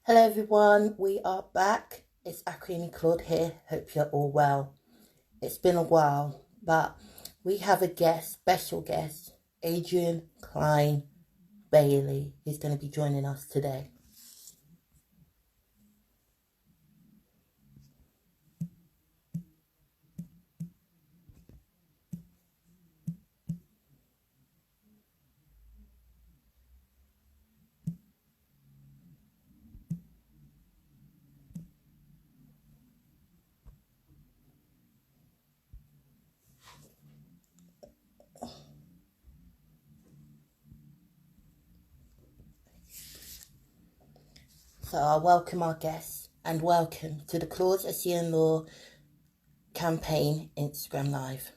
Hello everyone, we are back. It's Aquayemi-Claude here. Hope you're all well. It's been a while, but we have a guest, special guest, Adrian Cline-Bailey, who's going to be joining us today. So I welcome our guest and welcome to the Claudes SEN Law Campaign Instagram Live.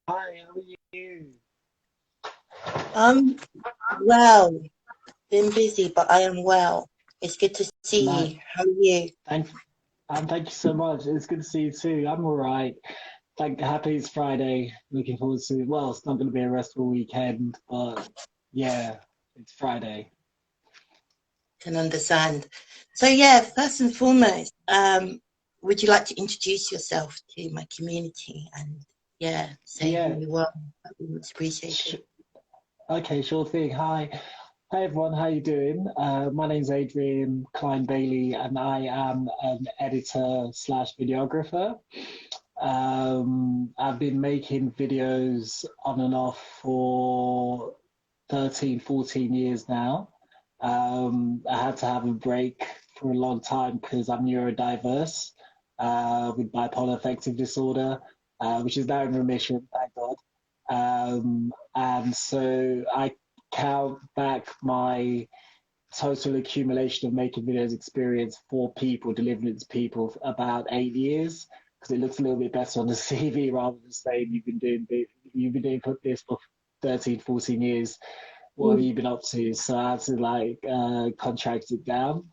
Hi, how are you? I'm well, been busy, but I am well. It's good to see No, you. How are you? thank thank you so much. It's good to see you too. I'm all right. Happy it's Friday. Looking forward to, well, it's not going to be a restful weekend, but yeah, it's Friday. Can understand. So yeah, first and foremost, would you like to introduce yourself to my community and yeah, say who Yeah, you are? That would be much sh appreciated. okay, sure thing. Hi everyone, how you doing? My name's Adrian Cline-Bailey, and I am an editor slash videographer. I've been making videos on and off for 13, 14 years now. I had to have a break for a long time because I'm neurodiverse with bipolar affective disorder, which is now in remission, thank God. And so I count back my total accumulation of making videos experience for people, delivering it to people for about 8 years, because it looks a little bit better on the CV rather than saying you've been doing this for 13, 14 years. What have Mm. you been up to? So I had to contract it down.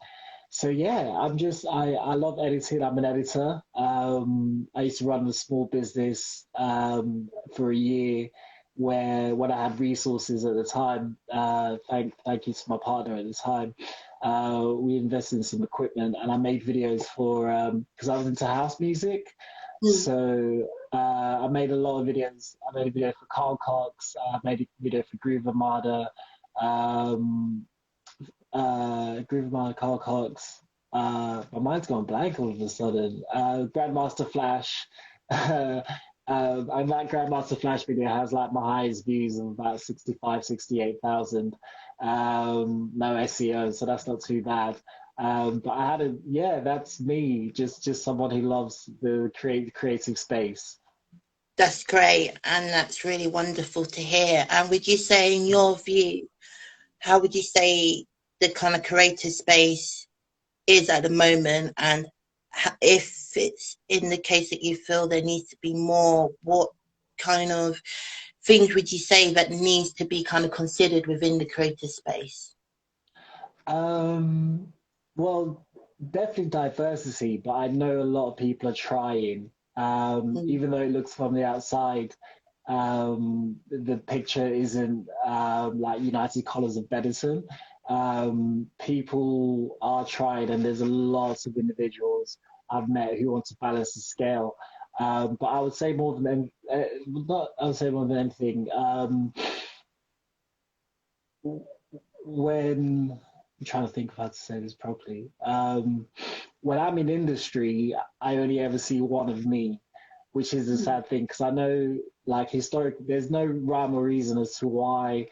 So yeah, I love editing. I'm an editor. I used to run a small business for a year where when I had resources at the time, thank you to my partner at the time, we invested in some equipment and I made videos for because I was into house music. Mm. So I made a lot of videos. I made a video for Carl Cox. I made a video for Groove Armada. Um, Groove Armada, Carl Cox. My mind's gone blank all of a sudden. Grandmaster Flash. And that Grandmaster Flash video has like my highest views of about 65, 68,000. No SEO, so that's not too bad. But yeah, that's me, just someone who loves the creative space. That's great, and that's really wonderful to hear. And would you say, in your view, how would you say the kind of creative space is at the moment, and if it's in the case that you feel there needs to be more, what kind of things would you say that needs to be kind of considered within the creative space? Um, well, definitely diversity, but I know a lot of people are trying. Mm. Even though it looks from the outside, the picture isn't like United Colors of Benetton. People are trying, and there's a lot of individuals I've met who want to balance the scale. But I would say more than not, I would say more than anything. When I'm trying to think of how to say this properly. When I'm in industry, I only ever see one of me, which is a sad thing because I know, like, there's no rhyme or reason as to why,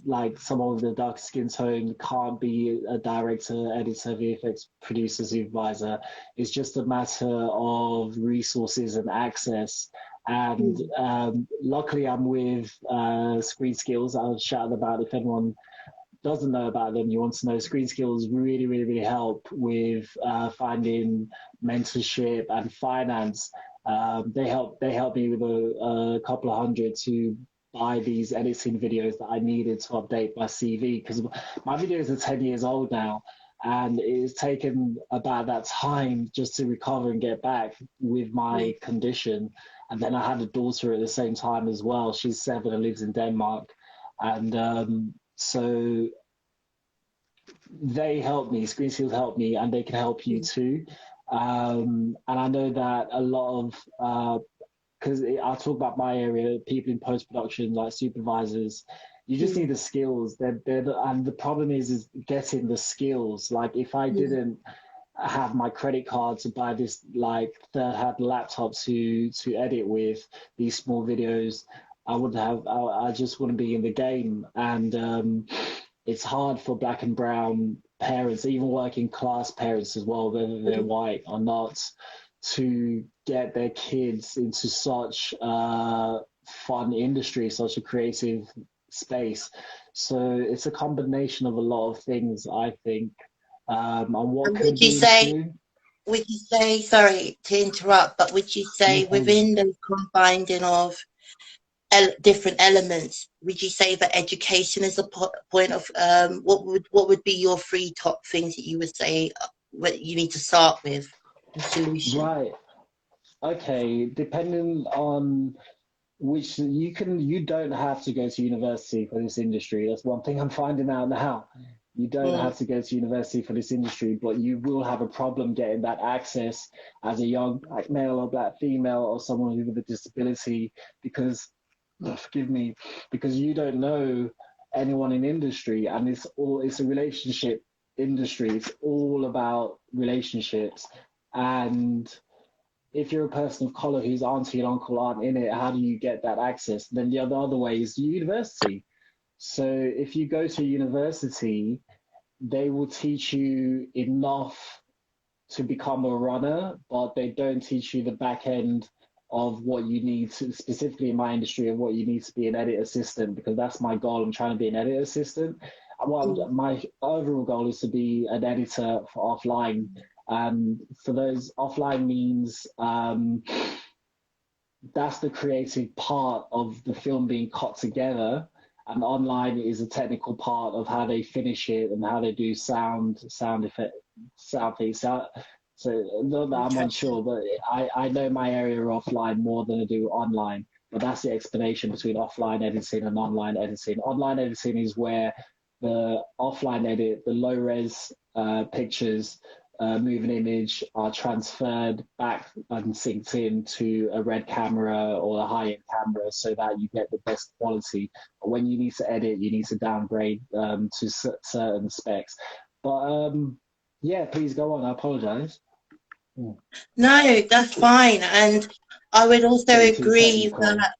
like someone with a dark skin tone can't be a director, editor, VFX producer, supervisor. It's just a matter of resources and access. And luckily I'm with Screen Skills. I'll shout about if anyone doesn't know about them, you want to know. Screen Skills really, really, really help with finding mentorship and finance. They help me with a couple of hundred to buy these editing videos that I needed to update my CV, because my videos are 10 years old now, and it's taken about that time just to recover and get back with my condition. And then I had a daughter at the same time as well. She's 7 and lives in Denmark. And so they help me, Screen Skills help me, and they can help you too. And I know that a lot of, because I'll talk about my area, people in post-production, like supervisors, you just need the skills. And the problem is getting the skills. Like if I didn't have my credit card to buy this like third-hand laptop to edit with these small videos, I just wouldn't be in the game. And it's hard for black and brown parents, even working class parents as well, whether they're white or not, to get their kids into such a fun industry, such a creative space. So it's a combination of a lot of things, I think. And what And can be improved? would you say, sorry to interrupt, but would you No say problem. within the combining of different elements, would you say that education is a point of what would be your 3 top things that you would say what you need to start with the solution? Right. Okay. Depending on which you don't have to go to university for this industry. That's one thing I'm finding out now. You don't Mm, have to go to university for this industry, but you will have a problem getting that access as a young black male or black female or someone with a disability, because forgive me, because you don't know anyone in industry, and it's a relationship industry. It's all about relationships. And if you're a person of color whose auntie and uncle aren't in it, how do you get that access? Then the other way is university. So if you go to university, they will teach you enough to become a runner, but they don't teach you the back end of what you need to, specifically in my industry, of what you need to be an edit assistant, because that's my goal. I'm trying to be an edit assistant. mm, My overall goal is to be an editor for offline. For those, offline means that's the creative part of the film being cut together, and online is a technical part of how they finish it and how they do sound effect, sound things. So not that I'm interesting. unsure, but I know my area offline more than I do online. But that's the explanation between offline editing and online editing. Online editing is where the offline edit, the low res pictures, moving image are transferred back and synced in to a red camera or a high-end camera so that you get the best quality. But when you need to edit, you need to downgrade to certain specs. But yeah, please go on. I apologize. No, that's fine. And I would also Getting too agree technical. that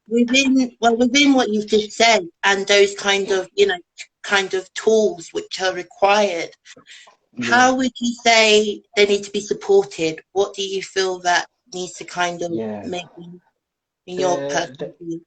within what you've just said and those kind of tools which are required, Yeah, how would you say they need to be supported? What do you feel that needs to kind of yeah. maybe in your The personal view?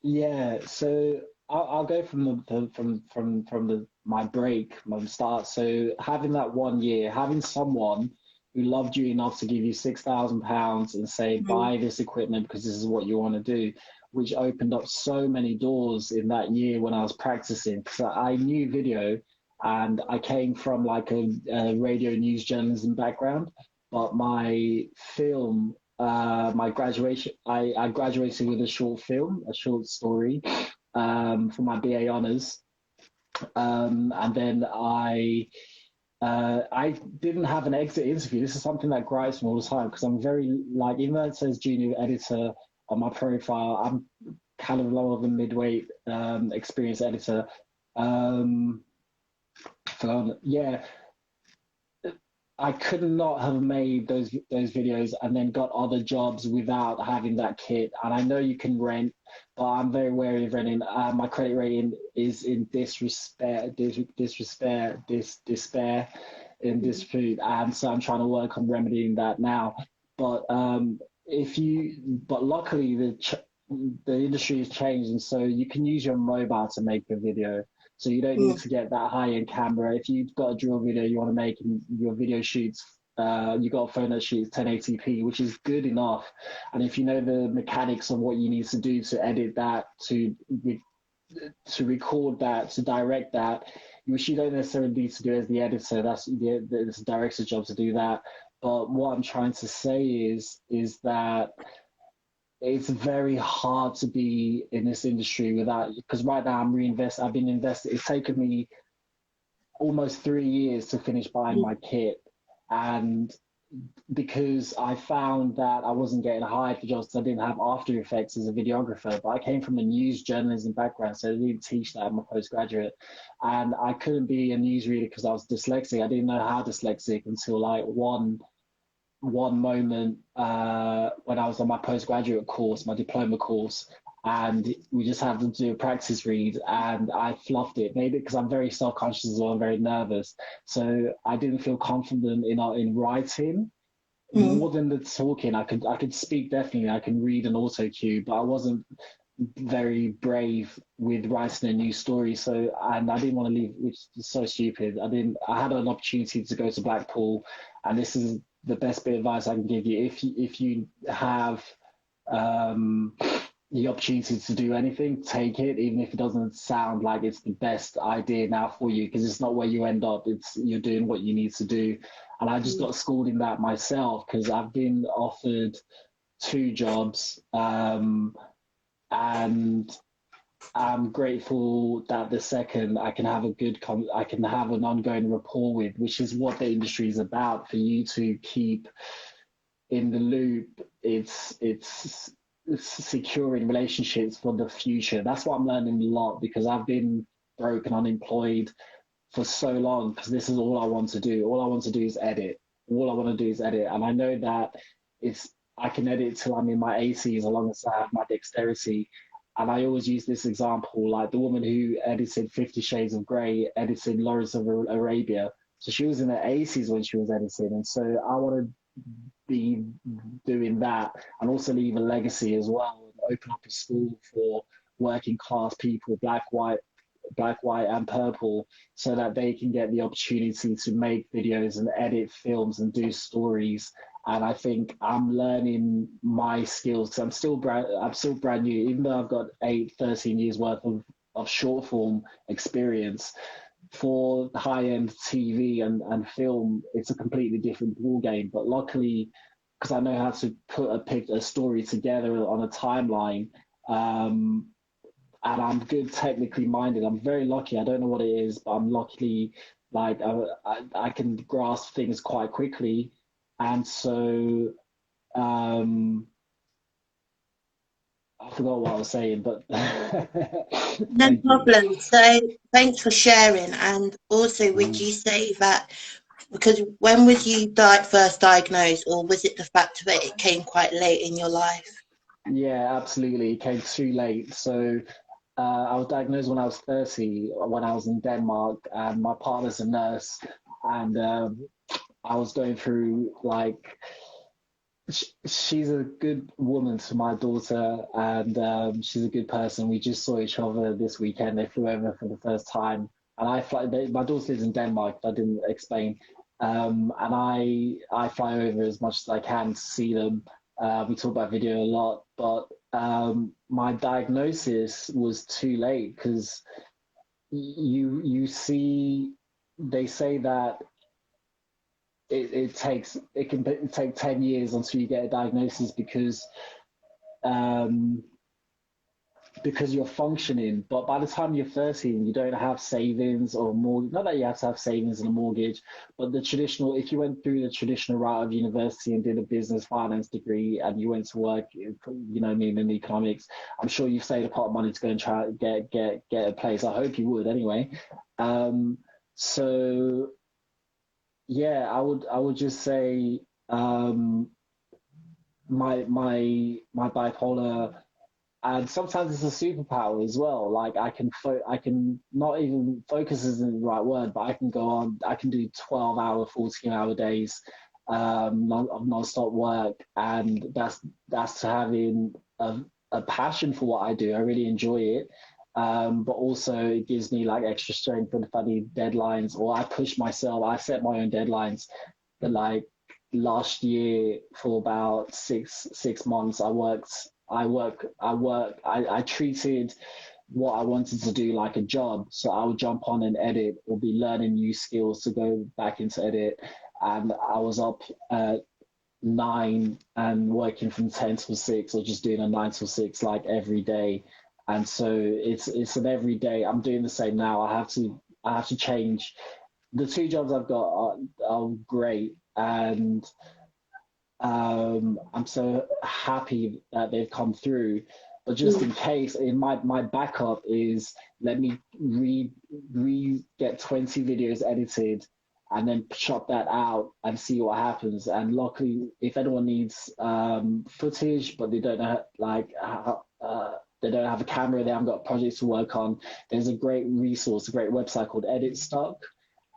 Yeah, so I'll go from the my break, my start. So having that 1 year, having someone who loved you enough to give you £6,000 and say, Mm, buy this equipment because this is what you want to do, which opened up so many doors in that year when I was practicing. Because I knew video, and I came from like a radio news journalism background, but my film my graduation, I graduated with a short film, a short story for my BA honours. And then I didn't have an exit interview. This is something that gripes me all the time because I'm very, like, even though it says junior editor on my profile, I'm kind of lower than midweight experienced editor. Um, so, yeah, I could not have made those videos and then got other jobs without having that kit. And I know you can rent, but I'm very wary of renting. My credit rating is in despair, in mm, dispute, and so I'm trying to work on remedying that now. But but luckily the industry has changed, and so you can use your mobile to make a video. So you don't need Mm, to get that high-end camera. If you've got a drill video you want to make and your video shoots, you got a phone that shoots 1080p, which is good enough. And if you know the mechanics of what you need to do to edit that, to record that, to direct that, which you don't necessarily need to do as the editor. That's the director's job to do that. But what I'm trying to say is that it's very hard to be in this industry without, because right now I've been invested. It's taken me almost 3 years to finish buying mm, my kit, and because I found that I wasn't getting hired for jobs because I didn't have After Effects as a videographer. But I came from a news journalism background, so they didn't teach that in my postgraduate. And I couldn't be a newsreader because I was dyslexic. I didn't know how dyslexic until like one moment when I was on my postgraduate course, my diploma course, and we just had to do a practice read, and I fluffed it. Maybe because I'm very self-conscious as well, I'm very nervous, so I didn't feel confident in writing. mm, More than the talking, I could speak definitely. I can read an auto cue, but I wasn't very brave with writing a new story. So, and I didn't want to leave, which is so stupid. I had an opportunity to go to Blackpool, and this is the best bit of advice I can give you. If you have um, the opportunity to do anything, take it, even if it doesn't sound like it's the best idea now for you, because it's not where you end up. It's you're doing what you need to do. And I just mm, got schooled in that myself because I've been offered two jobs, and I'm grateful that the second I can have I can have an ongoing rapport with, which is what the industry is about. For you to keep in the loop, it's securing relationships for the future. That's what I'm learning a lot because I've been broke and unemployed for so long because this is all I want to do. All I want to do is edit. All I want to do is edit, and I know that it's I can edit till I'm in my 80s as long as I have my dexterity. And I always use this example, like the woman who edited 50 Shades of Grey, edited Lawrence of Arabia. So she was in her 80s when she was editing, and so I want to be doing that and also leave a legacy as well and open up a school for working class people, black, white, and purple, so that they can get the opportunity to make videos and edit films and do stories. And I think I'm learning my skills because I'm still brand new, even though I've got 13 years worth of short form experience. For high end TV and film, it's a completely different ball game. But luckily, because I know how to put a story together on a timeline, um, and I'm good technically minded. I'm very lucky. I don't know what it is, but I'm luckily like I can grasp things quite quickly, and so um, I forgot what I was saying, but no thank you. problem. So thanks for sharing. And also, would Mm. you say that because when was you first diagnosed, or was it the fact that it came quite late in your life? Yeah, absolutely. It came too late. So I was diagnosed when I was 30, when I was in Denmark, and my partner's a nurse, and I was going through like she's a good woman to my daughter, and she's a good person. We just saw each other this weekend. They flew over for the first time, and my daughter lives in Denmark. I didn't explain, and I fly over as much as I can to see them. We talk about video a lot, but my diagnosis was too late because you see they say that it can take 10 years until you get a diagnosis um, because you're functioning. But by the time you're 13, you don't have savings or mortgage. Not that you have to have savings and a mortgage, but if you went through the traditional route of university and did a business finance degree and you went to work, in economics, I'm sure you've saved a pot of money to go and try get a place. I hope you would anyway. Um, so yeah, I would just say my bipolar, and sometimes it's a superpower as well. Like I can not even focus isn't the right word, but I can go on. I can do 12-hour, 14-hour days, of non-stop work, and that's having a passion for what I do. I really enjoy it. But also it gives me like extra strength when if I need deadlines, or I push myself. I set my own deadlines. But like last year for about six months, I treated what I wanted to do like a job. So I would jump on and edit, or be learning new skills to go back into edit. And I was up at 9 and working from 10 till 6, or just doing a 9 till 6 like every day. And so it's an every day. I'm doing the same now. I have to change. The two jobs I've got are great, and I'm so happy that they've come through. But just in case, in my backup is, let me get 20 videos edited and then chop that out and see what happens. And luckily, if anyone needs footage, but they don't have they don't have a camera, they haven't got projects to work on, there's a great resource, a great website called EditStock,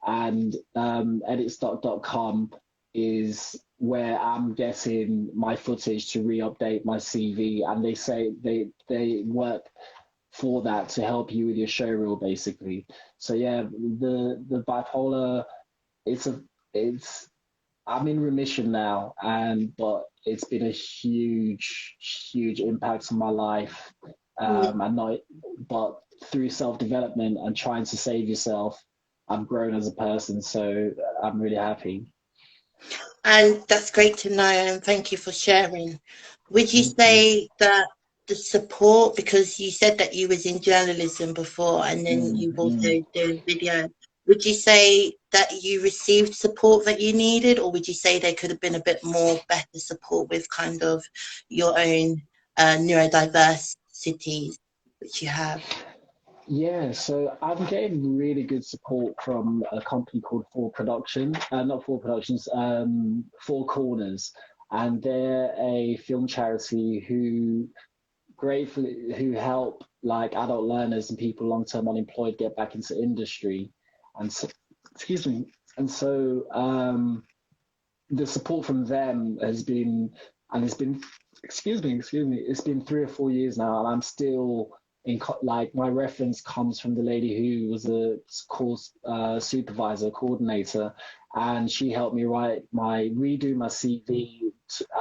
and editstock.com is where I'm getting my footage to re-update my CV, and they say they work for that to help you with your show reel, basically. So yeah, the bipolar, it's I'm in remission now, but it's been a huge impact on my life, and not but through self-development and trying to save yourself, I've grown as a person, so I'm really happy. And that's great to know, and thank you for sharing. Would you Thank you. say that the support, because you said that you was in journalism before and then you've also Mm. done video, would you say that you received support that you needed, or would you say there could have been a bit more better support with kind of your own neurodiversities which you have? Yeah, so I'm getting really good support from a company called Four Production, not Four Productions, Four Corners, and they're a film charity who help like adult learners and people long-term unemployed get back into industry. And so, excuse me. And so the support from them has been, and it's been, excuse me, it's been 3 or 4 years now, and I'm still like, my reference comes from the lady who was a course supervisor, coordinator, and she helped me redo my CV.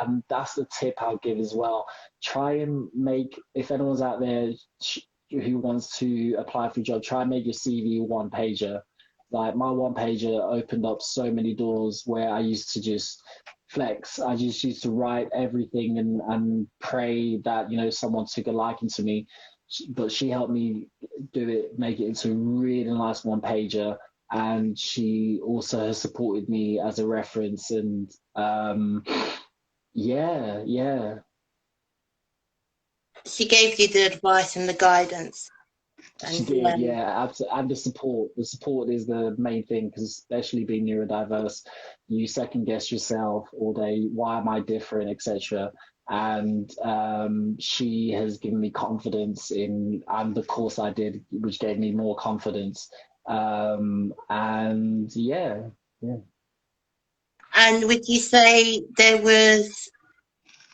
And that's the tip I'll give as well. Try and make, if anyone's out there who wants to apply for a job, try and make your CV one pager. Like, my one pager opened up so many doors where I used to just flex. I just used to write everything and pray that, someone took a liking to me. But she helped me do it, make it into a really nice one pager. And she also has supported me as a reference. And yeah. She gave you the advice and the guidance, She and did, yeah, absolutely. And the support. The support is the main thing, because especially being neurodiverse, you second guess yourself all day. Why am I different, etc. And she has given me confidence and the course I did, which gave me more confidence. And yeah. And would you say there was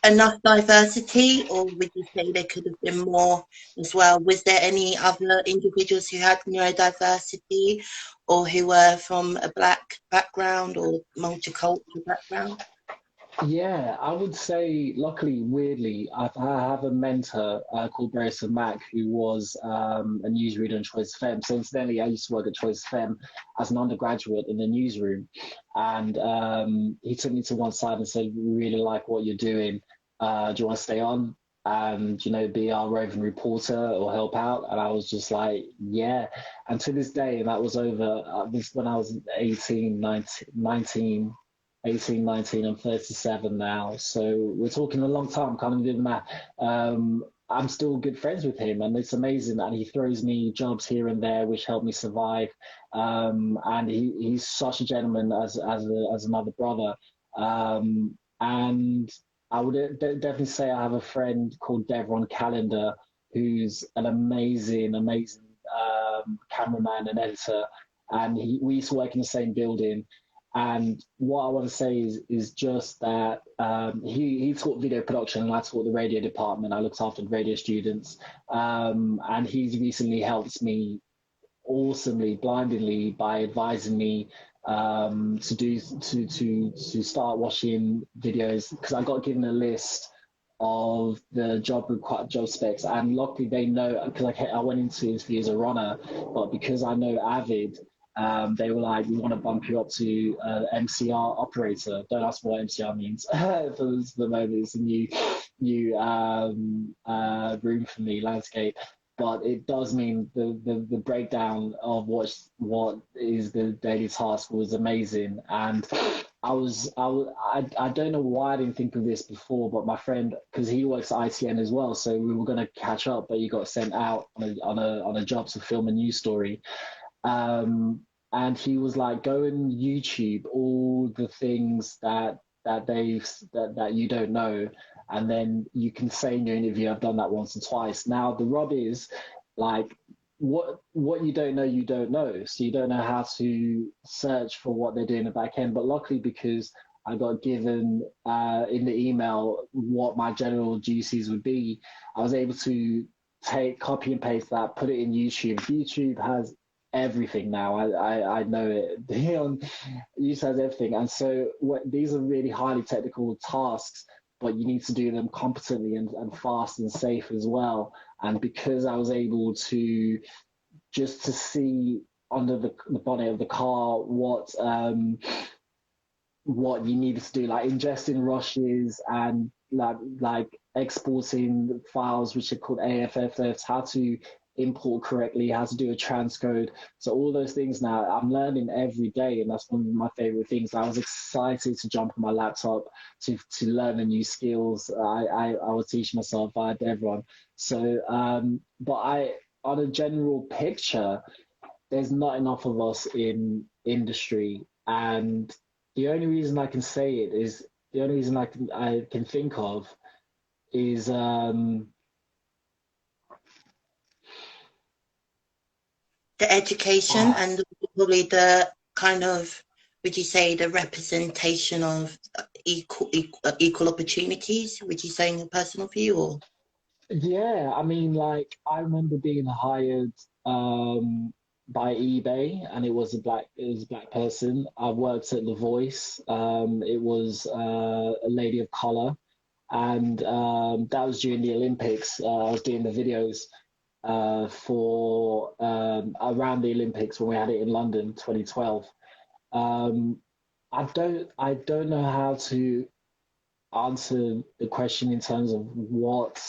enough diversity, or would you say there could have been more as well? Was there any other individuals who had neurodiversity, or who were from a Black background or multicultural background? Yeah, I would say, luckily, weirdly, I have a mentor called Barrister Mac, who was a newsreader on Choice FM. So incidentally, I used to work at Choice FM as an undergraduate in the newsroom. And he took me to one side and said, "We really like what you're doing. Do you want to stay on and, be our roving reporter or help out?" And I was just like, yeah. And to this day, and that was over, this when I was 18, 19, 18, 19, I'm 37 now. So we're talking a long time, can't even do the math. I'm still good friends with him, and it's amazing. And he throws me jobs here and there, which help me survive. And he's such a gentleman as another brother. And I would definitely say I have a friend called Devron Calendar, who's an amazing cameraman and editor. And we used to work in the same building. And what I want to say is just that he taught video production and I taught the radio department. I looked after the radio students, and he's recently helped me awesomely, blindingly by advising me to start watching videos, because I got given a list of the job specs, and luckily they know, because I went into interview as a runner, but because I know Avid, they were like, we want to bump you up to MCR operator. Don't ask me what MCR means. For the moment, it's a new room for me, landscape. But it does mean the breakdown of what is the daily task was amazing. And I don't know why I didn't think of this before, but my friend, because he works at ITN as well, so we were going to catch up, but he got sent out on a job to film a news story. And he was like, go and YouTube all the things that you don't know, and then you can say in your interview, I've done that once or twice. Now the rub is, like, what you don't know, you don't know. So you don't know how to search for what they're doing in the back end. But luckily, because I got given in the email what my general duties would be, I was able to copy and paste that, put it in YouTube. YouTube has everything now. I know it. YouTube has everything. And so these are really highly technical tasks, but you need to do them competently and fast and safe as well. And because I was able to just to see under the bonnet of the car what you needed to do, like ingesting rushes and like exporting files which are called AFFs, how to import correctly, how to do a transcode. So all those things now I'm learning every day, and that's one of my favorite things. I was excited to jump on my laptop to learn the new skills. I was teaching myself via Devron. So but on a general picture, there's not enough of us in industry, and the only reason I can say it is, the only reason I can think of is the education and probably the kind of, would you say, the representation of equal opportunities, would you say, in your personal view? Or yeah, I mean, like, I remember being hired by eBay, and it was a black person. I worked at The Voice. It was a lady of color, and that was during the Olympics. I was doing the videos for around the Olympics when we had it in London, 2012. Um, I don't know how to answer the question in terms of what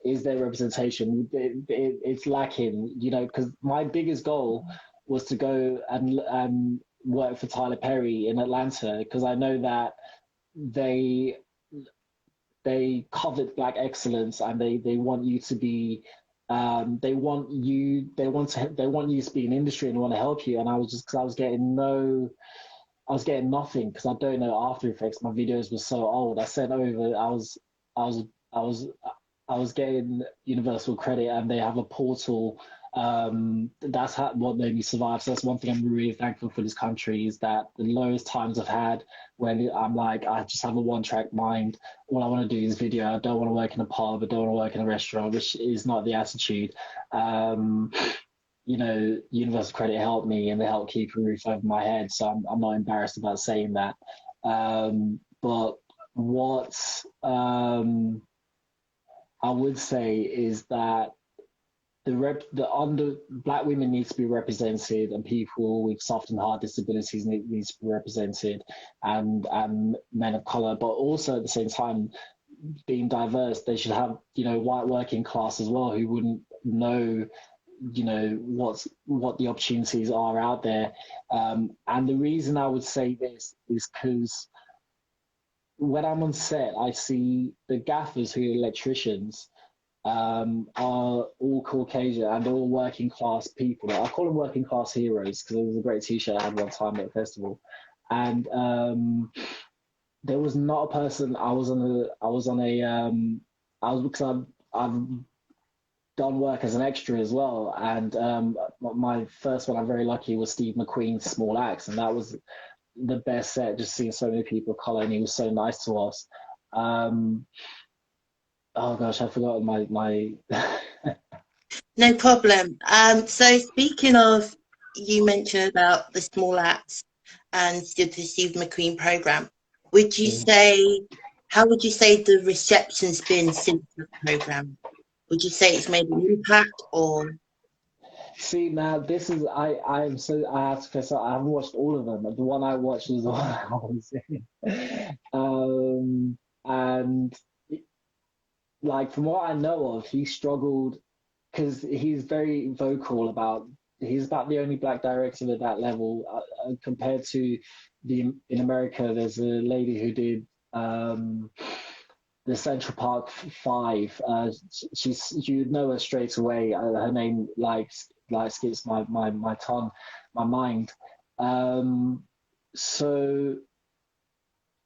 is their representation. It's lacking, because my biggest goal was to go and work for Tyler Perry in Atlanta, because I know that they covet black excellence, and they want you to be they want you to be in industry and want to help you. And I was just, because I was getting nothing, because I don't know After Effects. My videos were so old. I sent over, I was getting universal credit, and they have a portal. That's what made me survive. So that's one thing I'm really thankful for this country, is that the lowest times I've had when I'm like, I just have a one-track mind. All I want to do is video. I don't want to work in a pub. I don't want to work in a restaurant, which is not the attitude. Universal credit helped me, and they helped keep a roof over my head. So I'm not embarrassed about saying that. But what I would say is that black women need to be represented, and people with soft and hard disabilities need to be represented, and men of color. But also at the same time, being diverse, they should have white working class as well, who wouldn't know what the opportunities are out there. And the reason I would say this is because when I'm on set, I see the gaffers, who are electricians, are all Caucasian and all working class people. I call them working class heroes, because it was a great T-shirt I had one time at a festival, and there was not a person. Because I've done work as an extra as well, and my first one, I'm very lucky, was Steve McQueen's Small Axe, and that was the best set, just seeing so many people of color, and he was so nice to us. Um, oh gosh, I've forgotten my. No problem. So speaking of, you mentioned about the small acts and the Steve McQueen program. Would you say, how would you say the reception's been since the program? Would you say it's made an impact or? See, now this is I'm so I have to confess I haven't watched all of them. The one I watched was the one I was in. And like from what I know of, he struggled because he's very vocal about he's about the only black director at that level compared to in America. There's a lady who did the Central Park Five. She's you'd know her straight away. Her name like skips my tongue, my mind. So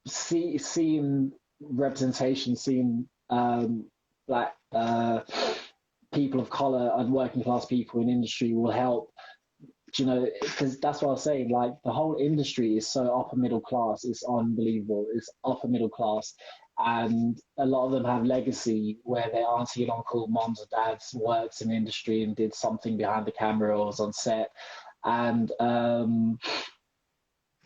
seeing representation, seeing black people of color and working class people in industry will help. You know, because that's what I was saying. Like the whole industry is so upper middle class. It's unbelievable. It's upper middle class, and a lot of them have legacy where their auntie and uncle, moms or dads worked in the industry and did something behind the camera or was on set, and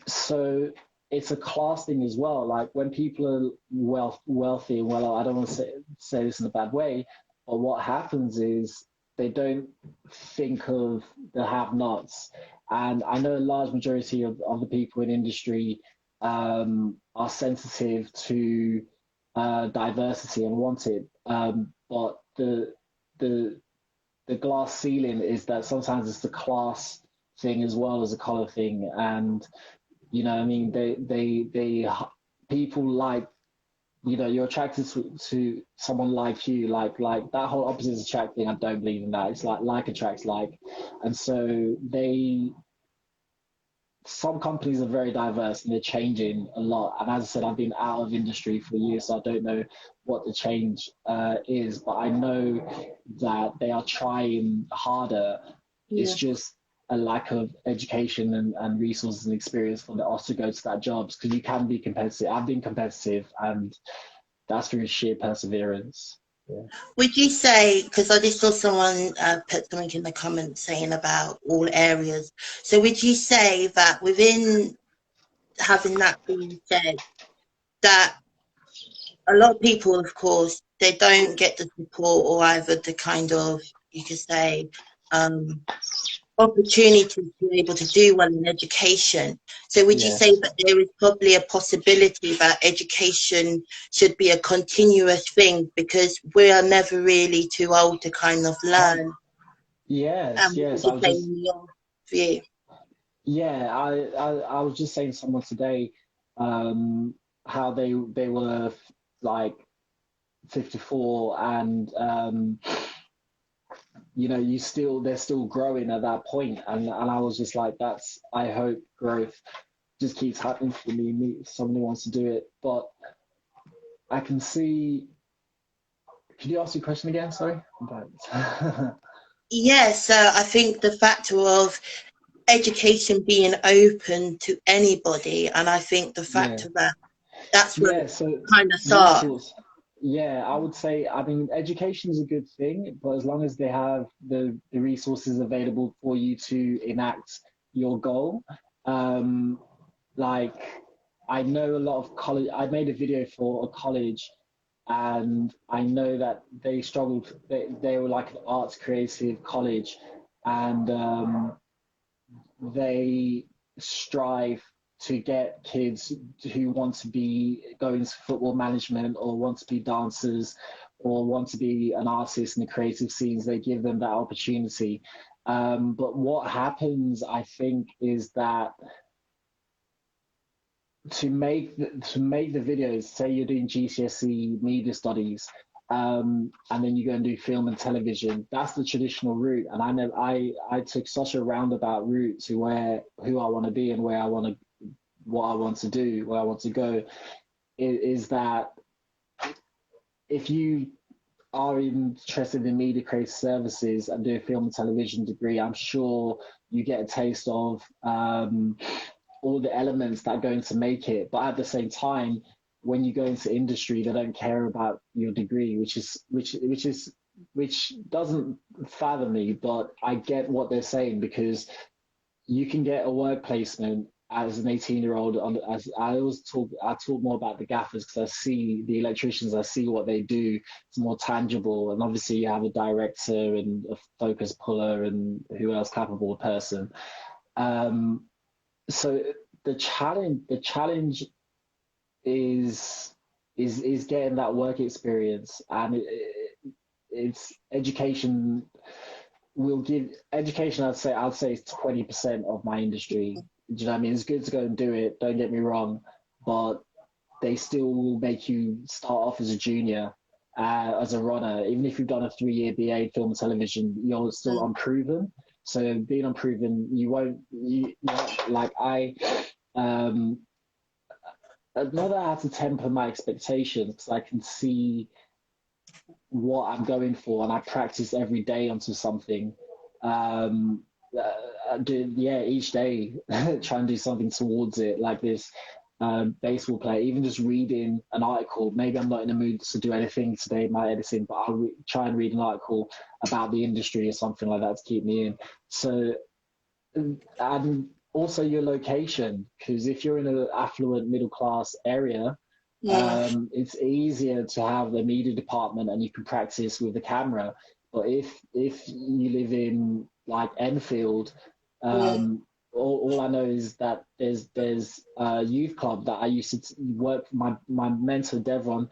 so it's a class thing as well. Like when people are wealthy and well, I don't want to say this in a bad way, but what happens is they don't think of the have-nots. And I know a large majority of the people in industry are sensitive to diversity and want it. But the glass ceiling is that sometimes it's the class thing as well as a color thing. And you know, I mean, they people like, you know, you're attracted to someone like you, like that whole opposites attract thing. I don't believe in that. It's like attracts like, and so some companies are very diverse and they're changing a lot. And as I said, I've been out of industry for years, so I don't know what the change is, but I know that they are trying harder. Yeah. It's just a lack of education and resources and experience for us to go to that jobs, because you can be competitive. I've been competitive, and that's through sheer perseverance. Yeah. Would you say, because I just saw someone put something in the comments saying about all areas, so would you say that within having that being said, that a lot of people, of course, they don't get the support or either the kind of, you could say, opportunity to be able to do well in education. So would you say that there is probably a possibility that education should be a continuous thing, because we are never really too old to kind of learn? Yes. Would you say in your view? Yeah, I was just saying to someone today how they were like 54 and you know, they're still growing at that point, and I was just like, I hope growth just keeps happening for me. Somebody wants to do it, but I can see. Could you ask your question again? Sorry. Yes, I think the factor of education being open to anybody, and I think the factor that's where so kind of starts. Yeah, I would say, I mean, education is a good thing, but as long as they have the resources available for you to enact your goal. Like, I know a lot of college, I made a video for a college, and I know that they struggled, they were like an arts creative college, and they strive to get kids who want to be going into football management or want to be dancers or want to be an artist in the creative scenes. They give them that opportunity. But what happens, I think, is that to make the videos, say you're doing GCSE media studies, and then you go and do film and television. That's the traditional route, and I took such a roundabout route to who I want to be and what I want to do, where I want to go. Is that if you are interested in media creative services and do a film and television degree, I'm sure you get a taste of all the elements that are going to make it. But at the same time, when you go into industry, they don't care about your degree, which doesn't fathom me. But I get what they're saying, because you can get a work placement as an 18-year-old. As I talk more about the gaffers, because I see the electricians, I see what they do. It's more tangible, and obviously you have a director and a focus puller and who else, clapperboard person. So the challenge is getting that work experience, and it's education will give education. I'd say it's 20% of my industry. Do you know what I mean? It's good to go and do it, don't get me wrong, but they still will make you start off as a junior, as a runner. Even if you've done a 3-year BA film and television, you're still unproven. So being unproven, um, not that I have to temper my expectations, because I can see what I'm going for, and I practice every day onto something. Each day try and do something towards it, like this baseball player. Even just reading an article, maybe I'm not in the mood to do anything today in my editing, but I'll try and read an article about the industry or something like that to keep me in. So, and also your location, because if you're in an affluent middle class area, it's easier to have the media department and you can practice with the camera. But if you live in like Enfield, all I know is that there's a youth club that I used to work. My mentor Devon,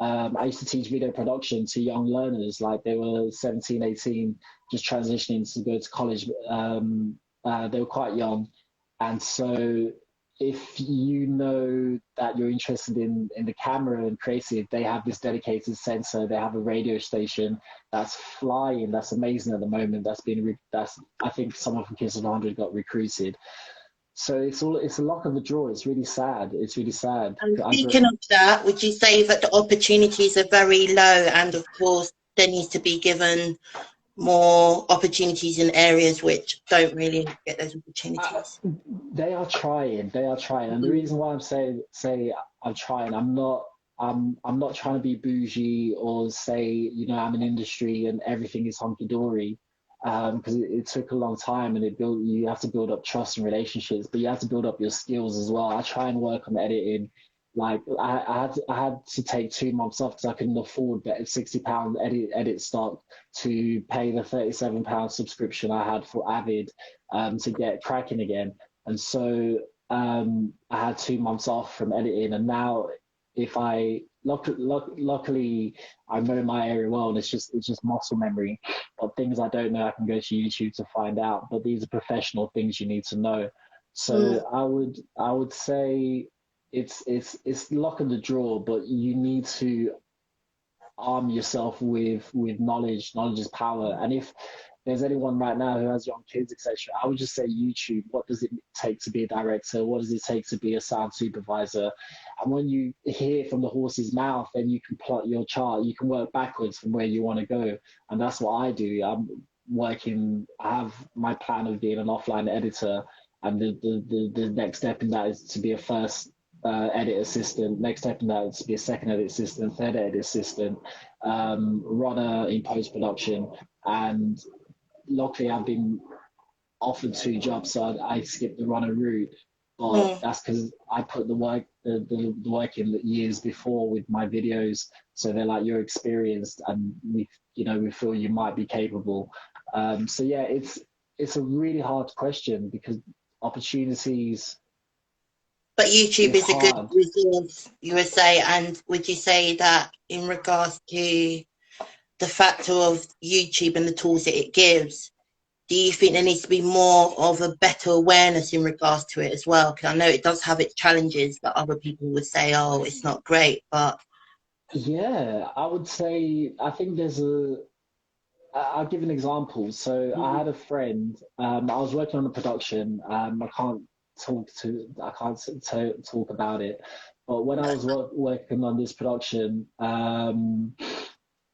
I used to teach video production to young learners, like they were 17, 18, just transitioning to go to college. They were quite young, and so if you know that you're interested in the camera and creative, they have this dedicated sensor. They have a radio station that's flying. That's amazing at the moment. I think someone from Kids 100 got recruited. So it's a luck of the draw. It's really sad. It's really sad. And speaking of that, would you say that the opportunities are very low, and of course there needs to be given more opportunities in areas which don't really get those opportunities? They are trying. They are trying, and the reason why I'm say I'm trying, I'm not trying to be bougie or say, I'm in industry and everything is hunky dory, because it took a long time, and you have to build up trust and relationships, but you have to build up your skills as well. I try and work on editing. Like I had to take 2 months off because I couldn't afford that £60 edit stock to pay the £37 subscription I had for Avid, to get cracking again. And so I had 2 months off from editing, and now if luckily I know my area well, and it's just muscle memory. But things I don't know, I can go to YouTube to find out. But these are professional things you need to know. So I would say it's luck of the draw, but you need to arm yourself with knowledge. Knowledge is power. And if there's anyone right now who has young kids, etc., I would just say YouTube. What does it take to be a director? What does it take to be a sound supervisor? And when you hear from the horse's mouth, then you can plot your chart. You can work backwards from where you want to go. And that's what I do. I have my plan of being an offline editor, and the next step in that is to be a first edit assistant. Next step in that is to be a second edit assistant, third edit assistant, runner in post production. And luckily I've been offered 2 jobs, so I skipped the runner route. But that's because I put the work in the years before with my videos. So they're like, you're experienced, and we feel you might be capable. So yeah, it's a really hard question, because opportunities. But YouTube is a good resource, you would say. And would you say that in regards to the factor of YouTube and the tools that it gives, do you think there needs to be more of a better awareness in regards to it as well? Because I know it does have its challenges that other people would say, oh, it's not great, but... Yeah, I would say, I think I'll give an example. So I had a friend, I was working on a production. I can't talk about it. But when I was working on this production,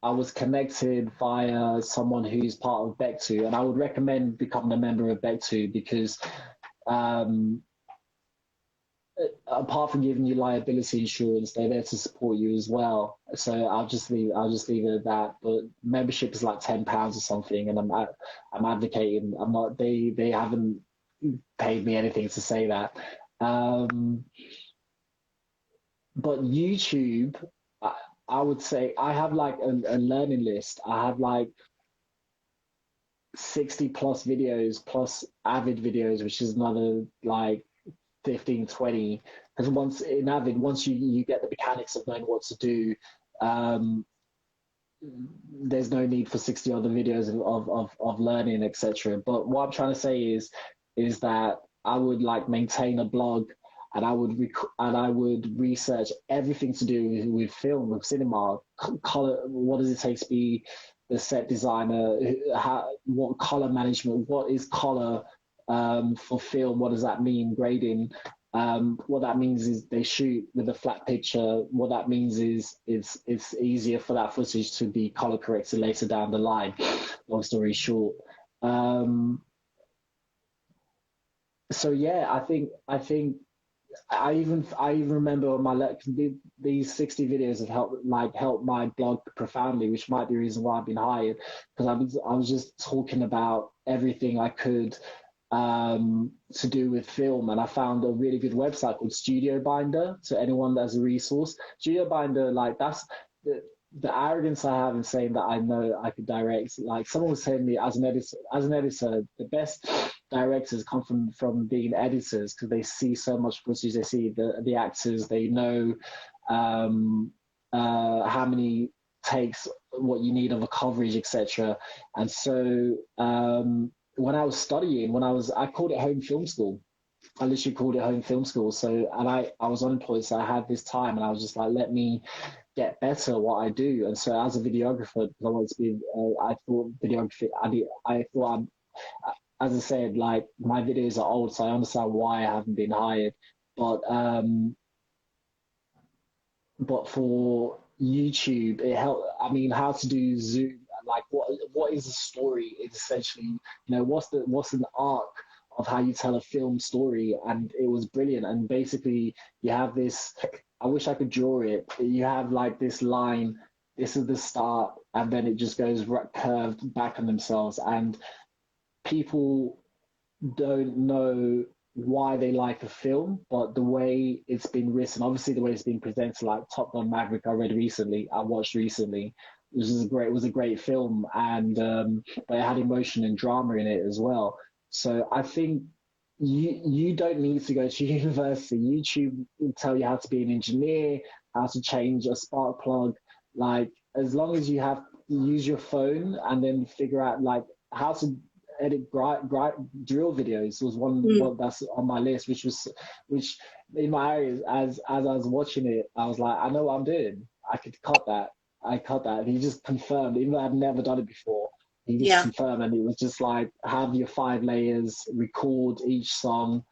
I was connected via someone who's part of Beck2, and I would recommend becoming a member of Beck2, because apart from giving you liability insurance, they're there to support you as well. So I'll just leave it at that. But membership is like £10 or something, and I'm advocating. I'm not. They haven't paid me anything to say that. Um, but YouTube, I would say I have like a learning list. I have like 60 plus videos plus Avid videos, which is another like 15, 20. Because once in Avid, once you get the mechanics of knowing what to do, um, there's no need for 60 other videos of learning, etc. But what I'm trying to say is that I would like maintain a blog, and I would research everything to do with film, with cinema, color. What does it take to be the set designer? What color management? What is color for film? What does that mean? Grading. What that means is they shoot with a flat picture. What that means is it's easier for that footage to be color corrected later down the line. Long story short. So yeah, I think I even remember on these 60 videos have helped my blog profoundly, which might be the reason why I've been hired, because I was just talking about everything I could to do with film, and I found a really good website called Studio Binder. To anyone that's a resource, Studio Binder, like that's the arrogance I have in saying that I know I could direct. Like someone was telling me, as an editor, the best directors come from being editors, because they see so much footage, they see the actors, they know how many takes, what you need of a coverage, etc. And so when I was studying, I called it home film school. I literally called it home film school. So, and I was unemployed, so I had this time, and I was just like, let me get better at what I do. And so, as a videographer, because I wanted to be, I thought videography. I thought as I said, like my videos are old, so I understand why I haven't been hired. But for YouTube, it helped. I mean, how to do Zoom, like what is a story? It's essentially, what's an arc of how you tell a film story, and it was brilliant. And basically, you have this. I wish I could draw it. You have like this line. This is the start, and then it just goes curved back on themselves, and people don't know why they like a film, but the way it's been written, obviously the way it's been presented, like Top Gun Maverick, I watched recently, it was a great film, and but it had emotion and drama in it as well. So I think you don't need to go to university. YouTube will tell you how to be an engineer, how to change a spark plug. Like as long as use your phone and then figure out like how to edit drill videos was one that's on my list, which in my areas, as I was watching it, I was like, I know what I'm doing. I could cut that. I cut that. And he just confirmed, even though I've never done it before. He just Yeah. confirmed, and it was just like have your 5 layers, record each song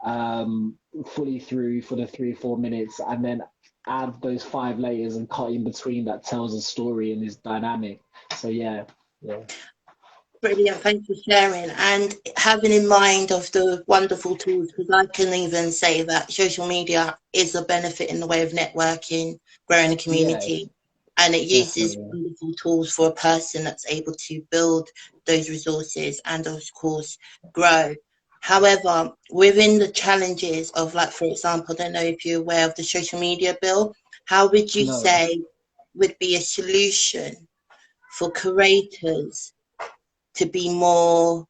fully through for the 3 or 4 minutes, and then add those 5 layers and cut in between that tells a story and is dynamic. So yeah. Brilliant, thanks for sharing and having in mind of the wonderful tools, because I can even say that social media is a benefit in the way of networking, growing a Yeah, community, and it uses definitely. wonderful tools for a person that's able to build those resources and of course grow. However, within the challenges of, like, for example, I don't know if you're aware of the social media bill, how would you No. say would be a solution for creators to be more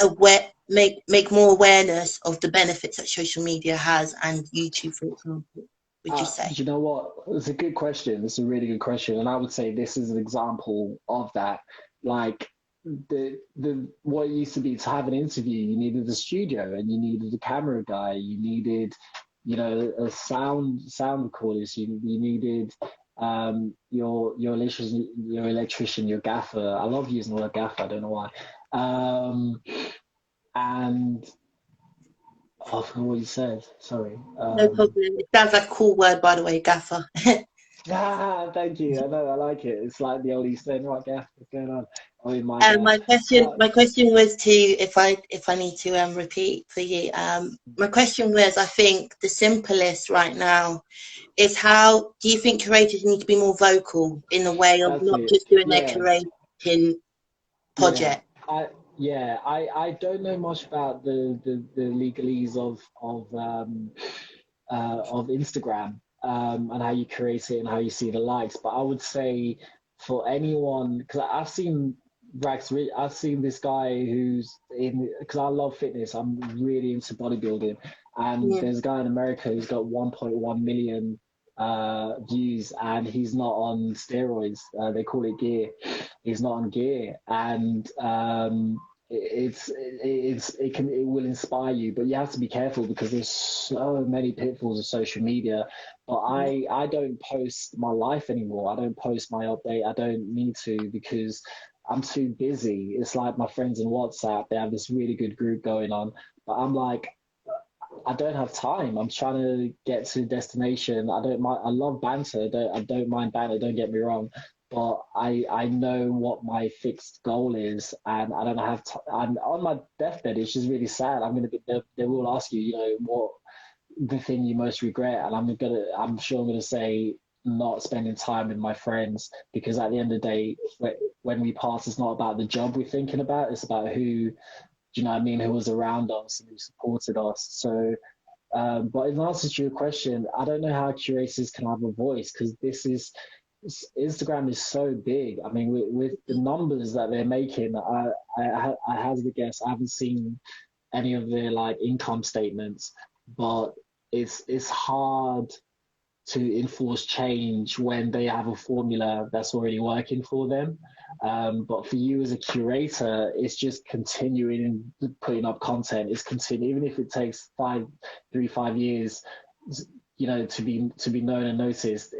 aware, make more awareness of the benefits that social media has, and YouTube, for example, would you say? You know what? It's a good question. It's a really good question, and I would say this is an example of that. Like the what it used to be to have an interview, you needed a studio and you needed a camera guy, you needed, a sound recorder, so you needed your electrician, your gaffer. I love using the word gaffer. I don't know why. And I forgot what you said. Sorry. No problem. It sounds like a cool word, by the way, gaffer. Ah, thank you. I know, I like it. It's like the old East End, right, Gaff? What's going on? I mean, my Gaff. But My question was to, if I need to repeat for you. My question was, I think the simplest right now is, how do you think curators need to be more vocal in the way of that's not it. just doing their Yeah, curating yeah. project? I don't know much about the legalese of Instagram, and how you create it and how you see the likes. But I would say for anyone, because I've seen this guy who's in, because I love fitness, I'm really into bodybuilding, and Mm, there's a guy in America who's got 1.1 million views, and he's not on steroids. They call it gear. He's not on gear, and it will inspire you, but you have to be careful because there's so many pitfalls of social media. But mm, I don't post my life anymore. I don't post my update. I don't need to because I'm too busy. It's like my friends in WhatsApp, they have this really good group going on, but I'm like, I don't have time. I'm trying to get to destination. I don't mind. I love banter. I don't mind banter. Don't get me wrong, but I know what my fixed goal is, and I don't have. I'm on my deathbed. It's just really sad. I'm gonna be. They will ask you, what the thing you most regret, and I'm sure I'm gonna say not spending time with my friends, because at the end of the day, when we pass, it's not about the job we're thinking about. It's about who, do you know what I mean, who was around us and who supported us. So, but in answer to your question, I don't know how curators can have a voice, because Instagram is so big. I mean, with the numbers that they're making, I hazard a guess. I haven't seen any of their like income statements, but it's hard to enforce change when they have a formula that's already working for them. But for you as a curator, it's just continuing putting up content. It's continue, even if it takes 5 years, to be known and noticed.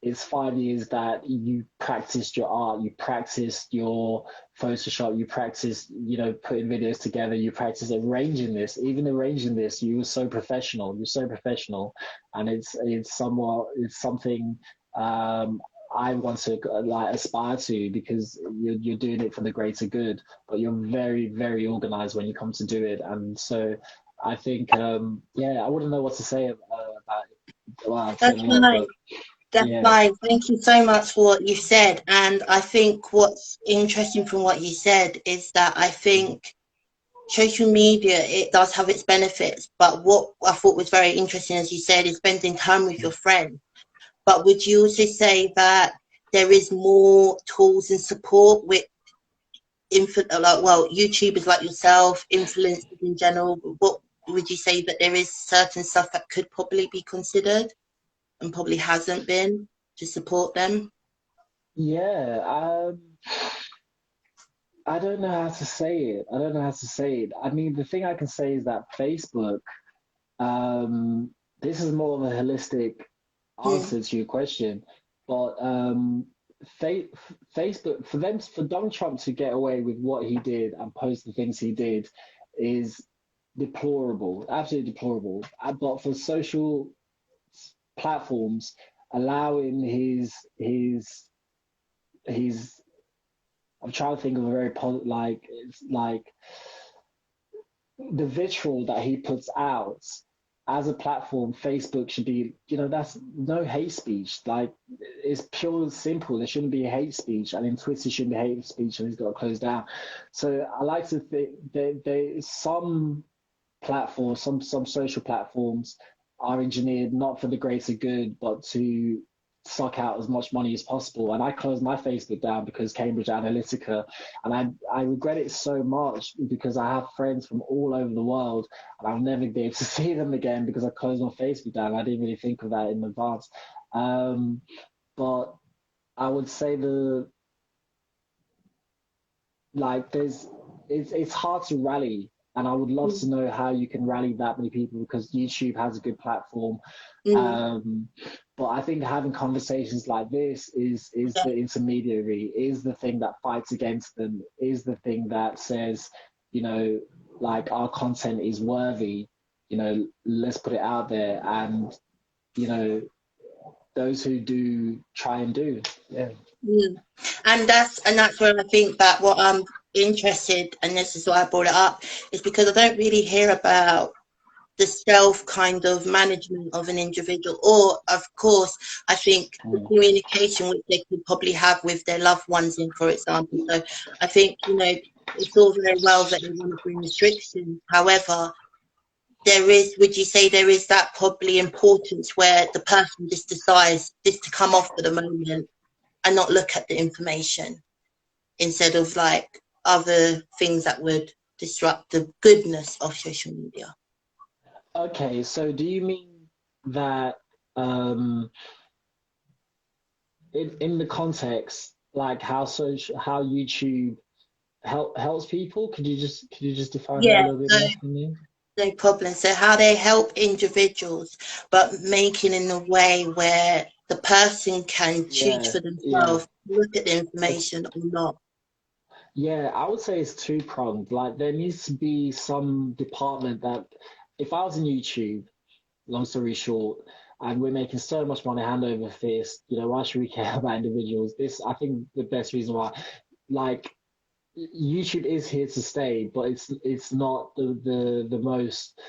It's 5 years that you practiced your art, you practiced your Photoshop, you practiced, putting videos together, you practiced arranging this. Even arranging this, you were so professional. You're so professional, and it's something I want to like aspire to, because you're doing it for the greater good, but you're very, very organized when you come to do it. And so I think, yeah, I wouldn't know what to say about it. Wow, cut that's me off, fine. but That's yeah. fine. Thank you so much for what you said. And I think what's interesting from what you said is that I think social media, it does have its benefits, but what I thought was very interesting, as you said, is spending time with your friends. But would you also say that there is more tools and support with YouTubers like yourself, influencers in general? What would you say, that there is certain stuff that could probably be considered and probably hasn't been, to support them? Yeah, I don't know how to say it. I don't know how to say it. I mean, the thing I can say is that Facebook, um, this is more of a holistic Mm, answer to your question, but fa Facebook, for Donald Trump to get away with what he did and post the things he did is deplorable, absolutely deplorable. But for social platforms, allowing his I'm trying to think of a very like it's like the vitriol that he puts out as a platform. Facebook should be, that's no hate speech. Like, it's pure and simple. There shouldn't be hate speech, and in Twitter shouldn't be hate speech, and he's got to close down. So I like to think there some platforms, some social platforms are engineered not for the greater good, but to suck out as much money as possible. And I closed my Facebook down because Cambridge Analytica, and I regret it so much, because I have friends from all over the world, and I'll never be able to see them again because I closed my Facebook down. I didn't really think of that in advance. Um, but I would say there's it's hard to rally, and I would love to mm, know how you can rally that many people, because YouTube has a good platform. mm, um but I think having conversations like this is yeah, the intermediary, is the thing that fights against them, is the thing that says, you know like, our content is worthy, let's put it out there. And you know those who do try and do. Yeah. Mm. And that's where I think that what I'm interested, and this is why I brought it up, is because I don't really hear about the self kind of management of an individual, or of course I think the communication which they could probably have with their loved ones in, for example. So I think, you know, it's all very well that they want to bring restrictions, however, there is, would you say there is that probably importance where the person just decides just to come off for the moment and not look at the information instead of like other things that would disrupt the goodness of social media? Okay, so do you mean that um, in the context, like how YouTube helps people? Could you just define that a Yeah, little bit so more for me? no problem. So how they help individuals, but making in a way where the person can choose Yeah, for yeah. themselves, look at the It's information or not. Yeah, I would say it's two-pronged. Like there needs to be some department that if I was in YouTube, long story short, and we're making so much money hand over fist, why should we care about individuals? This, I think the best reason why, like YouTube is here to stay, but it's not the most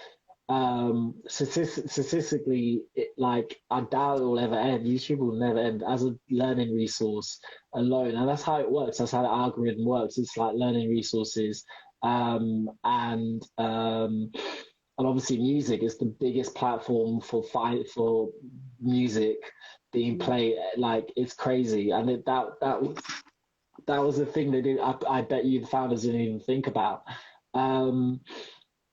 statistically like I doubt it will ever end. YouTube will never end as a learning resource alone, and that's how it works. That's how the algorithm works. It's like learning resources, and obviously music is the biggest platform for music being played. Like it's crazy, and that was the thing they did. I bet you the founders didn't even think about. Um,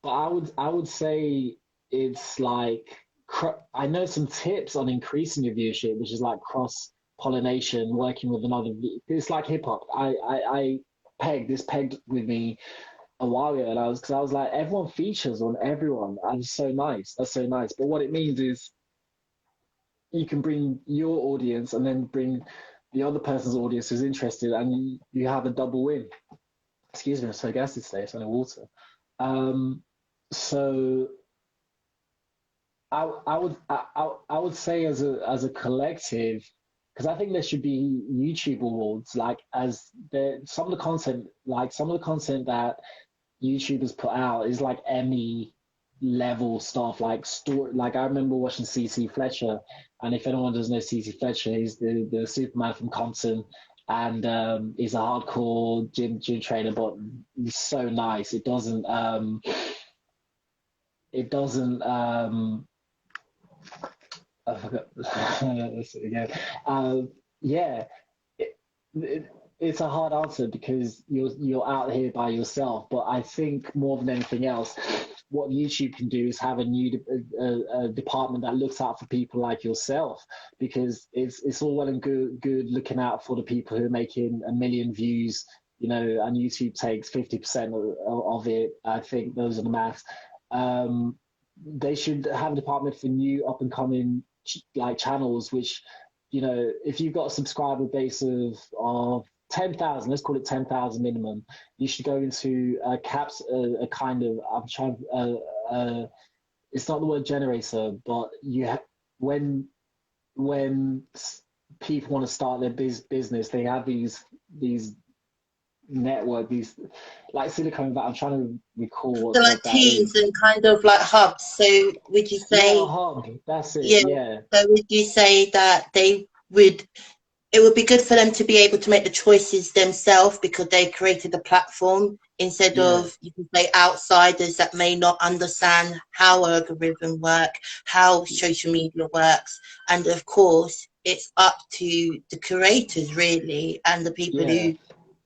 but I would say it's like I know some tips on increasing your viewership, which is like cross pollination, working with another. It's like hip hop. I pegged with me a while ago, and I was like, everyone features on everyone, and it's so nice. That's so nice. But what it means is you can bring your audience and then bring the other person's audience who's interested, and you have a double win. Excuse me, I'm so gassy today. It's only water. Um, so I would say as a collective, because I think there should be YouTube awards, like as some of the content that YouTube has put out is like Emmy level stuff, like story. Like I remember watching CC Fletcher, and if anyone doesn't know CC Fletcher, he's the Superman from Compton, and he's a hardcore gym trainer, but he's so nice. It doesn't. I forgot. Again. Yeah, it, it, it's a hard answer because you're out here by yourself. But I think more than anything else, what YouTube can do is have a department that looks out for people like yourself, because it's all well and good looking out for the people who are making 1 million views, and YouTube takes 50% of it. I think those are the maths. Um, they should have a department for new up and coming like channels, which if you've got a subscriber base of 10,000, let's call it 10,000 minimum, you should go into caps a kind of I'm trying it's not the word generator, but when when people want to start their business, they have these network, these like Silicon Valley. I'm trying to recall So like what that teams is. and kind of like hubs. So would you Yeah, a say, hub. That's it. yeah, Yeah, so would you say that it would be good for them to be able to make the choices themselves because they created the platform instead yeah, of, you can say, outsiders that may not understand how algorithm work, how social media works. And of course, it's up to the creators really and the people yeah, who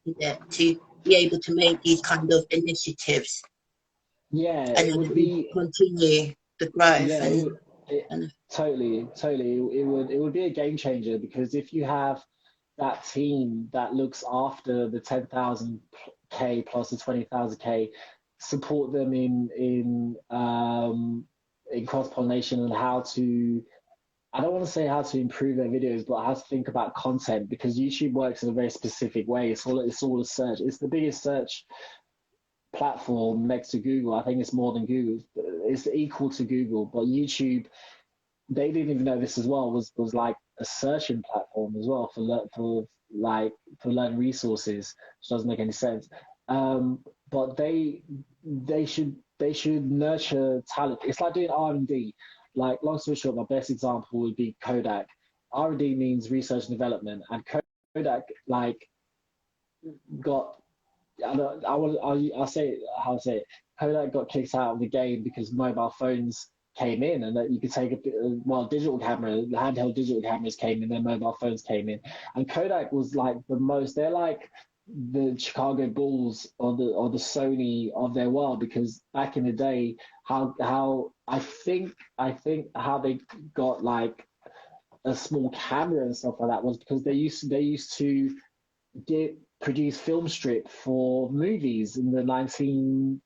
did it to be able to make these kind of initiatives yeah. and It then would to be. continue the growth Yeah, and totally. It would be a game changer, because if you have that team that looks after the 10,000 K plus the 20,000 K, support them in cross pollination and how to. I don't want to say how to improve their videos, but how to think about content, because YouTube works in a very specific way. It's all a search. It's the biggest search platform next to Google. I think it's more than Google. It's equal to Google, but YouTube they didn't even know this as well, was like a searching platform as well for learning resources, which doesn't make any sense. But they should nurture talent. It's like doing R&D. Like, long story short, my best example would be Kodak. R&D means research and development, and Kodak like got I'll say it how I say it. Kodak got kicked out of the game because mobile phones came in, and that you could take digital camera, handheld digital cameras came in, then mobile phones came in, and Kodak was like the most. They're like the Chicago Bulls or the Sony of their world, because back in the day, how I think how they got like a small camera and stuff like that was because they used to get produce film strip for movies in the 1940s,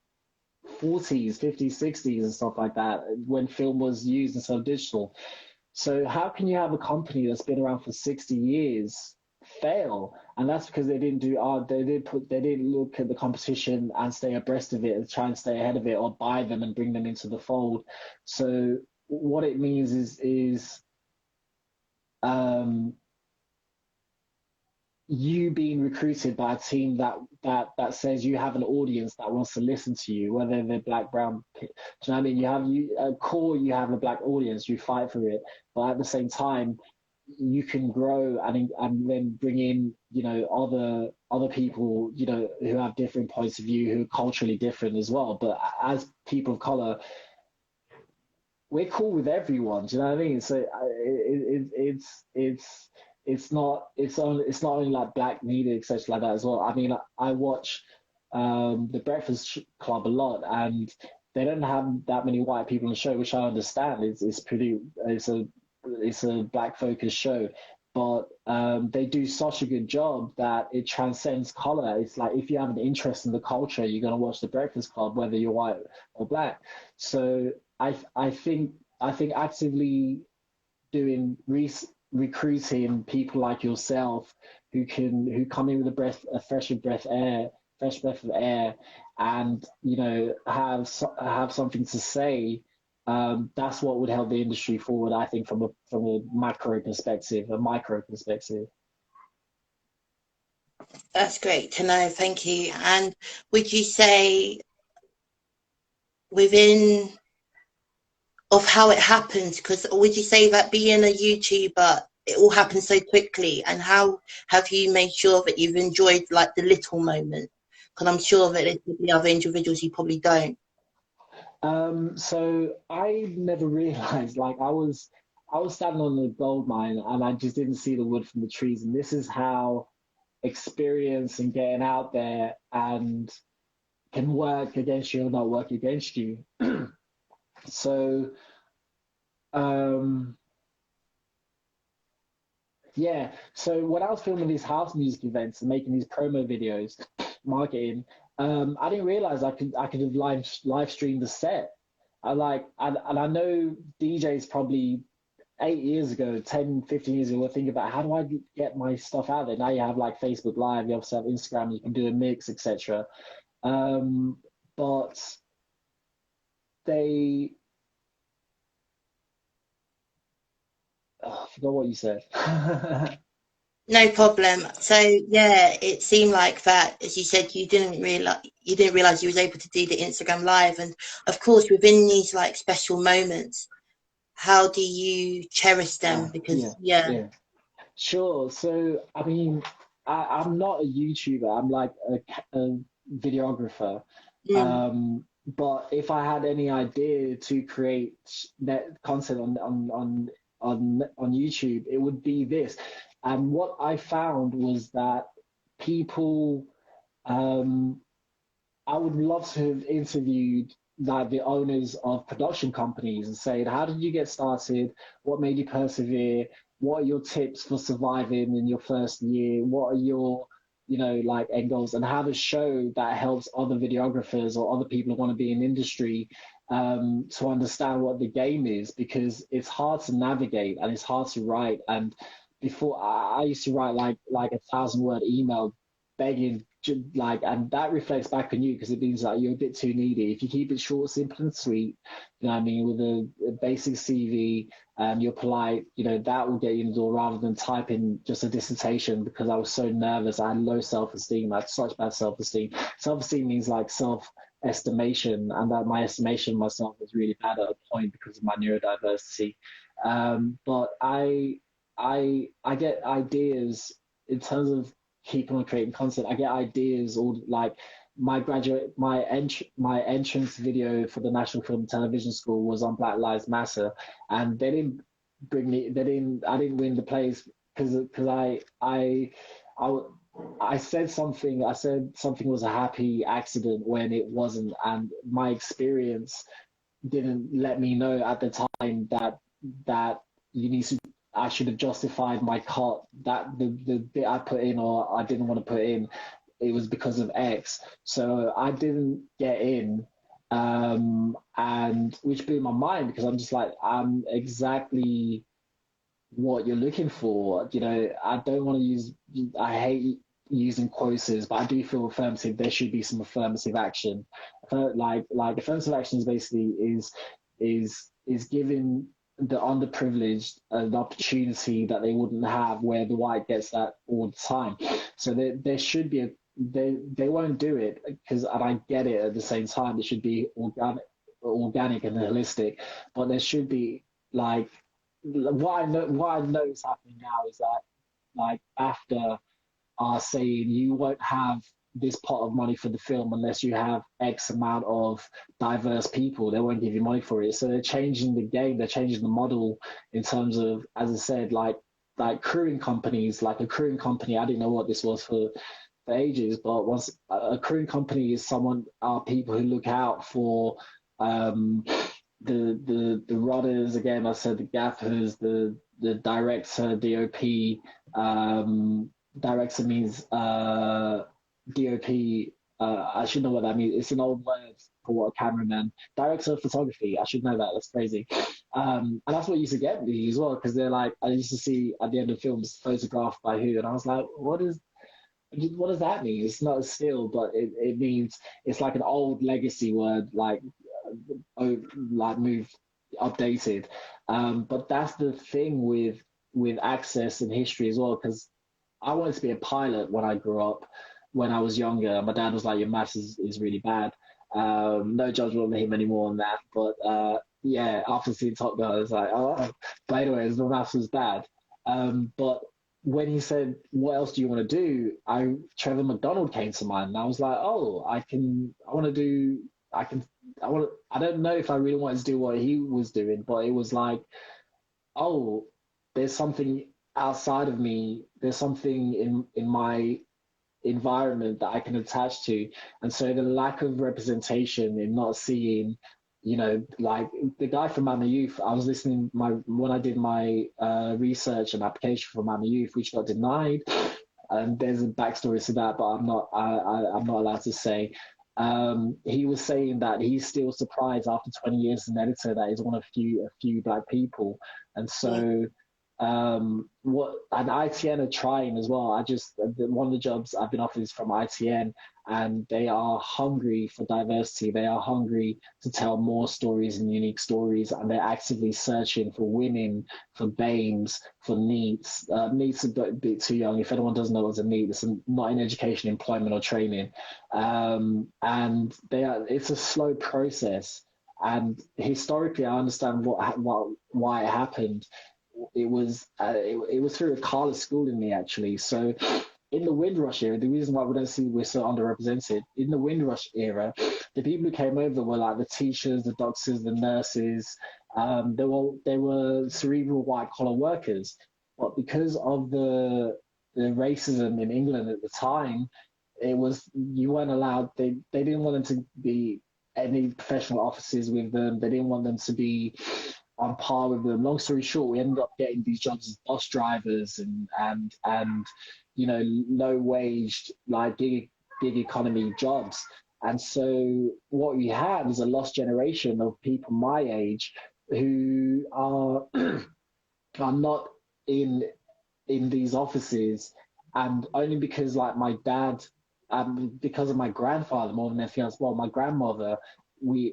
50s, 60s, and stuff like that, when film was used instead of digital. So how can you have a company that's been around for 60 years fail? And that's because they didn't look at the competition and stay abreast of it and try and stay ahead of it, or buy them and bring them into the fold. So what it means is um, you being recruited by a team that says you have an audience that wants to listen to you, whether they're black, brown. Do you know what I mean? You have a black audience, you fight for it, but at the same time, you can grow and then bring in other people who have different points of view, who are culturally different as well. But as people of color, we're cool with everyone. Do you know what I mean? So it's not only like black media, etc., like that as well. I mean, I watch the Breakfast Club a lot, and they don't have that many white people on the show, which I understand. It's a black focused show, but they do such a good job that it transcends color. It's like, if you have an interest in the culture, you're gonna watch the Breakfast Club, whether you're white or black. So I think actively doing recruiting people like yourself who come in with fresh breath of air, and have something to say. That's what would help the industry forward, I think, from a micro perspective. That's great to know. Thank you. And would you say within of how it happens, because would you say that being a YouTuber, it all happens so quickly, and how have you made sure that you've enjoyed like the little moment? Because I'm sure that there's probably other individuals who probably don't. So I never realized, like, I was standing on the gold mine and I just didn't see the wood from the trees. And this is how experience and getting out there and can work against you or not work against you. So um yeah, so when I was filming these house music events and making these promo videos, marketing, I didn't realize I could have live streamed the set. And I know DJs probably 8 years ago, 10, 15 years ago, were thinking about, how do I get my stuff out there? Now you have like Facebook Live, you obviously have Instagram, you can do a mix, etc. Um, but they, oh, I forgot what you said. No problem. So yeah, it seemed like that, as you said, you didn't realize you was able to do the Instagram live, and of course within these like special moments, how do you cherish them? Yeah, Because yeah. yeah. Sure. So, I mean, I'm not a YouTuber. I'm like a videographer. Mm. But if I had any idea to create net content on YouTube, it would be this. And what I found was that people, um, I would love to have interviewed like the owners of production companies and said, how did you get started? What made you persevere? What are your tips for surviving in your first year? What are your, like, end goals? And have a show that helps other videographers or other people who want to be in industry to understand what the game is, because it's hard to navigate and it's hard to write. And before, I used to write like a 1,000 word email begging, like, and that reflects back on you because it means like you're a bit too needy. If you keep it short, simple, and sweet, you know what I mean, with a basic CV, you're polite, you know, that will get you in the door rather than typing just a dissertation because I was so nervous. I had low self-esteem. I had such bad self-esteem. Self-esteem means like self-estimation, and that my estimation of myself was really bad at a point because of my neurodiversity. But I get ideas in terms of keeping on creating content. I get ideas, or like my entrance video for the National Film and Television School was on Black Lives Matter, and they didn't bring me. I didn't win the place because I I said something. I said something was a happy accident when it wasn't, and my experience didn't let me know at the time that you need to. I should have justified my cut, that the bit I put in or I didn't want to put in, it was because of X. So I didn't get in, and which blew my mind because I'm just like, I'm exactly what you're looking for. You know, I don't want to use, I hate using quotas, but I do feel affirmative. There should be some affirmative action. Like affirmative action is basically is giving the underprivileged an opportunity that they wouldn't have where the white gets that all the time. So there should be they won't do it because, and I get it at the same time, it should be organic and holistic, but there should be like what I know is happening now is that like after are saying you won't have this pot of money for the film unless you have X amount of diverse people. They won't give you money for it. So they're changing the game. They're changing the model in terms of, as I said, like crewing companies. Like a crewing company, I didn't know what this was for ages, but once a crewing company is are people who look out for um, the rudders. Again, I said the gaffers, the director, DOP. Director means DOP. I should know what that means. It's an old word for what a cameraman. Director of photography. I should know that. That's crazy. And that's what used to get me as well, because they're like, I used to see at the end of films photographed by who, and I was like, what does that mean? It's not a still, but it means it's like an old legacy word, like moved, updated. But that's the thing with access and history as well, because I wanted to be a pilot when I grew up. When I was younger, my dad was like, "Your maths is really bad." No judgment on him anymore on that, but yeah, after seeing Top Gun, I was like, "Oh." But anyways, the maths was bad. But when he said, "What else do you want to do?" Trevor McDonald came to mind, and I was like, "Oh, I can. I want to do. I can. I want. I don't know if I really wanted to do what he was doing, but it was like, oh, there's something outside of me. There's something in my environment that I can attach to. And so the lack of representation in not seeing, you know, like the guy from Mama Youth, I was listening when I did my research and application for Mama Youth, which got denied. And there's a backstory to that, but I'm not allowed to say. He was saying that he's still surprised after 20 years as an editor that he's one of a few black people. And Yeah. so what and ITN are trying as well. One of the jobs I've been offered is from ITN, and they are hungry for diversity. They are hungry to tell more stories and unique stories, and they're actively searching for women, for BAMEs, for NEETs. NEETs are a bit too young. If anyone doesn't know what's a NEET, it's not in education, employment, or training. And it's a slow process. And historically, I understand why it happened. It was through a Carla school in me actually. So in the Windrush era, the reason why we don't see we're so underrepresented in the Windrush era, the people who came over were like the teachers, the doctors, the nurses. They were cerebral white collar workers, but because of the racism in England at the time, it was you weren't allowed. They didn't want them to be any professional officers with them. They didn't want them to be on par with them. Long story short, we ended up getting these jobs as bus drivers and you know low waged like gig economy jobs. And so what we have is a lost generation of people my age who are are not in these offices And only because like my dad, because of my grandfather more than anything else, well, my grandmother,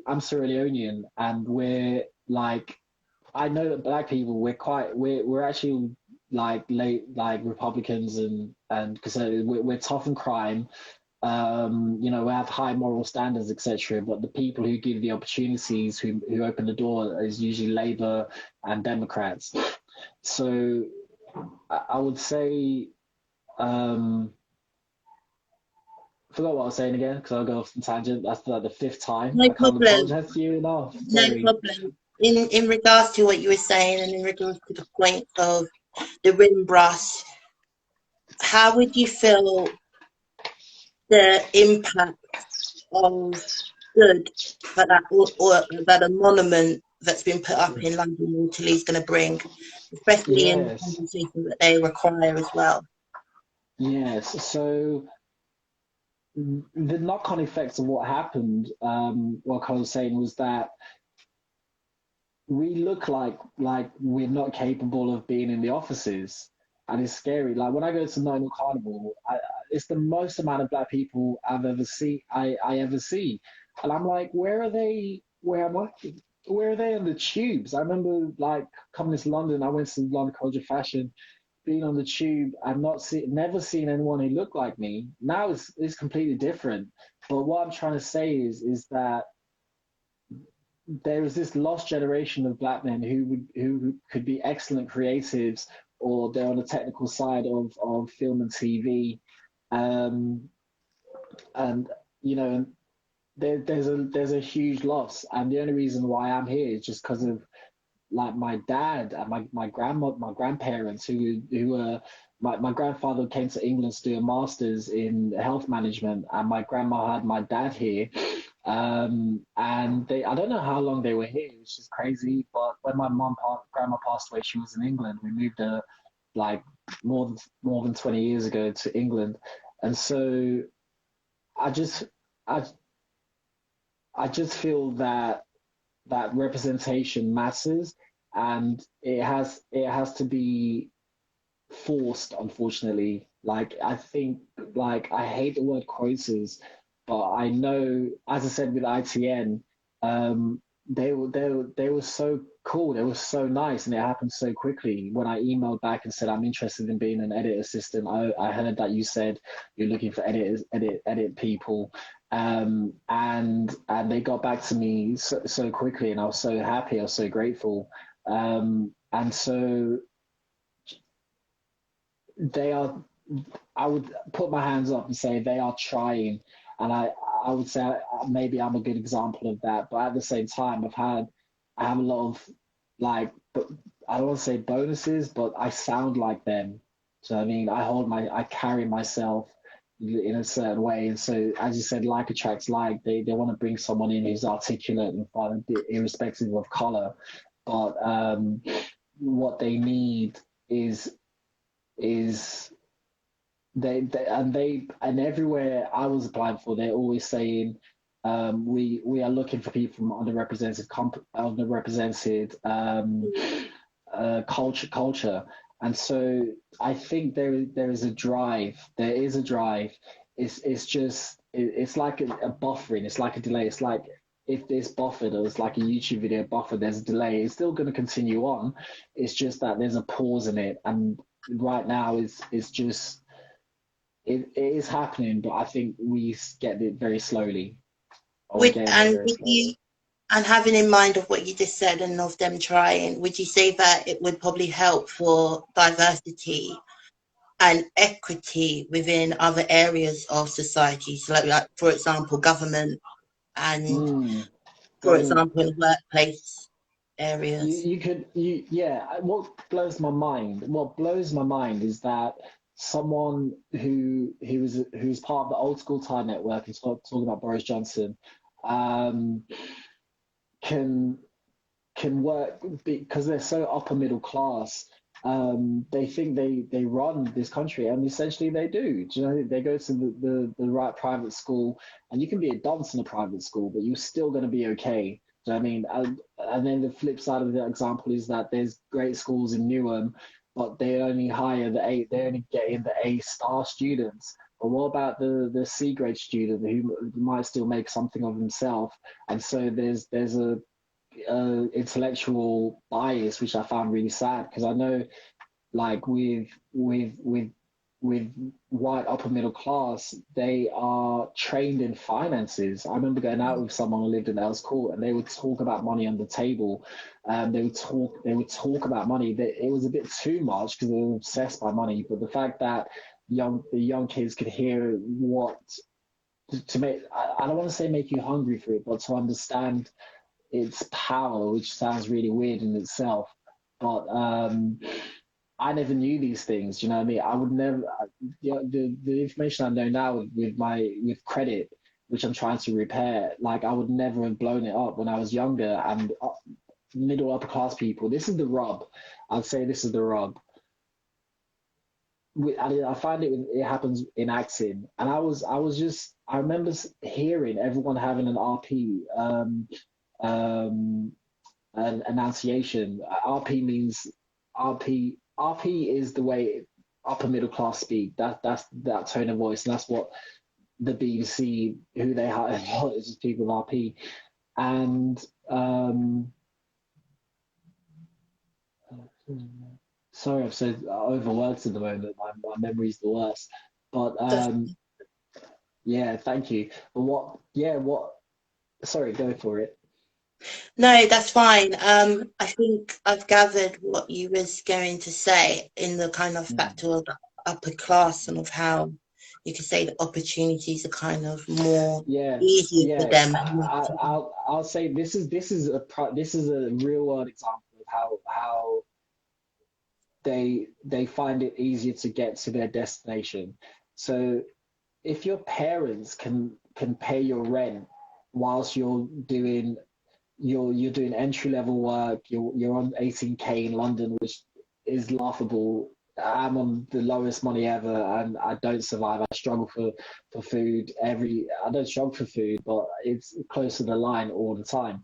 I'm Sierra Leonean, and we're like, I know that black people, we're actually like like Republicans, and because we're tough on crime. You know, we have high moral standards, etc. But the people who give the opportunities, who open the door, is usually Labour and Democrats. So I would say, um, forgot what I was saying again because I'll go off on tangent. That's like the fifth time. No I can't problem. apologize to you enough. No Sorry. problem. In regards to what you were saying, and in regards to the point of the rim brush, how would you feel the impact of good or that a monument that's been put up in London Waterloo is going to bring, especially in the Yes. conversation that they require as well? Yes. So the knock-on effects of what happened, what I was saying was that we look like we're not capable of being in the offices, and it's scary. Like when I go to Nottingham Carnival, it's the most amount of black people I've ever seen. I ever see, and I'm like, where are they? Where am I? Where are they on the tubes? I remember like coming to London. I went to London College of Fashion, being on the tube. I've never seen anyone who looked like me. Now it's completely different. But what I'm trying to say is that there is this lost generation of black men who could be excellent creatives, or they're on the technical side of film and TV, um, and you know there's a huge loss, and the only reason why I'm here is just because of like my dad and my grandparents who were my grandfather came to England to do a master's in health management, and my grandma had my dad here. And I don't know how long they were here, which is crazy. But when my grandma passed away, she was in England. We moved like more than 20 years ago to England, and so I just I I just feel that representation matters, and it has to be forced, unfortunately. Like I think, like I hate the word quotas, but I know, as I said with ITN, they were so cool, they were so nice, and it happened so quickly. When I emailed back and said I'm interested in being an edit assistant, I heard that you said you're looking for edit people, and they got back to me so quickly, and I was so happy, I was so grateful, and so they are, I would put my hands up and say they are trying, and I would say maybe I'm a good example of that. But at the same time, I have a lot of like, I don't want to say bonuses, but I sound like them. So I mean, I carry myself in a certain way, and so as you said, like attracts like. They want to bring someone in who's articulate and fun, irrespective of color. But what they need is is and everywhere I was applying for, they're always saying, we are looking for people from underrepresented culture, and so I think there is a drive. There is a drive. It's just it's like a buffering. It's like a delay. It's like if this buffered, or it's like a YouTube video buffered, there's a delay. It's still going to continue on. It's just that there's a pause in it, and right now it's just it is happening, but I think we get it very slowly. Or we're Would getting it and very would slowly. you and having in mind of what you just said and of them trying, would you say that it would probably help for diversity and equity within other areas of society? So like for example, government and Mm. for Government, example in workplace you areas. you could you yeah. What blows my mind is that someone who's part of the old school Time Network and talking about Boris Johnson, um, can work because they're so upper middle class. They think they run this country, and essentially they do. Do you know, they go to the right private school, and you can be a dunce in a private school, but you're still going to be okay. Do you know what I mean? And then the flip side of the example is that there's great schools in Newham, but they only hire they only get in the A-star students. But what about the C grade student who might still make something of himself? And so there's a intellectual bias, which I found really sad, because I know, like, with white upper middle class, they are trained in finances. I remember going out with someone who lived in Earls Court, and they would talk about money on the table. They would talk about money. It was a bit too much because they were obsessed by money. But the fact that the young kids could hear what to make, I don't want to say make you hungry for it, but to understand its power, which sounds really weird in itself. But I never knew these things. You know what I mean? I would never. The information I know now with credit, which I'm trying to repair, like, I would never have blown it up when I was younger. And middle upper class people, this is the rub. I'd say this is the rub. I find it happens in acting, and I remember hearing everyone having an RP, an enunciation. RP means RP. RP is the way upper middle class speak. That's that tone of voice, and that's what the BBC, who they hire, is people with RP. And sorry, I'm so overworked at the moment. My memory's the worst. But yeah, thank you. But what? Sorry, go for it. No, that's fine. I think I've gathered what you was going to say in the kind of Mm. factor of the upper class and of how you could say the opportunities are kind of more Yeah, easier for yeah. them. I'll say this is a real world example of how they find it easier to get to their destination. So if your parents can pay your rent whilst you're doing entry level work, you're on 18K in London, which is laughable. I'm on the lowest money ever, and I don't survive. I struggle for food I don't struggle for food, but it's close to the line all the time.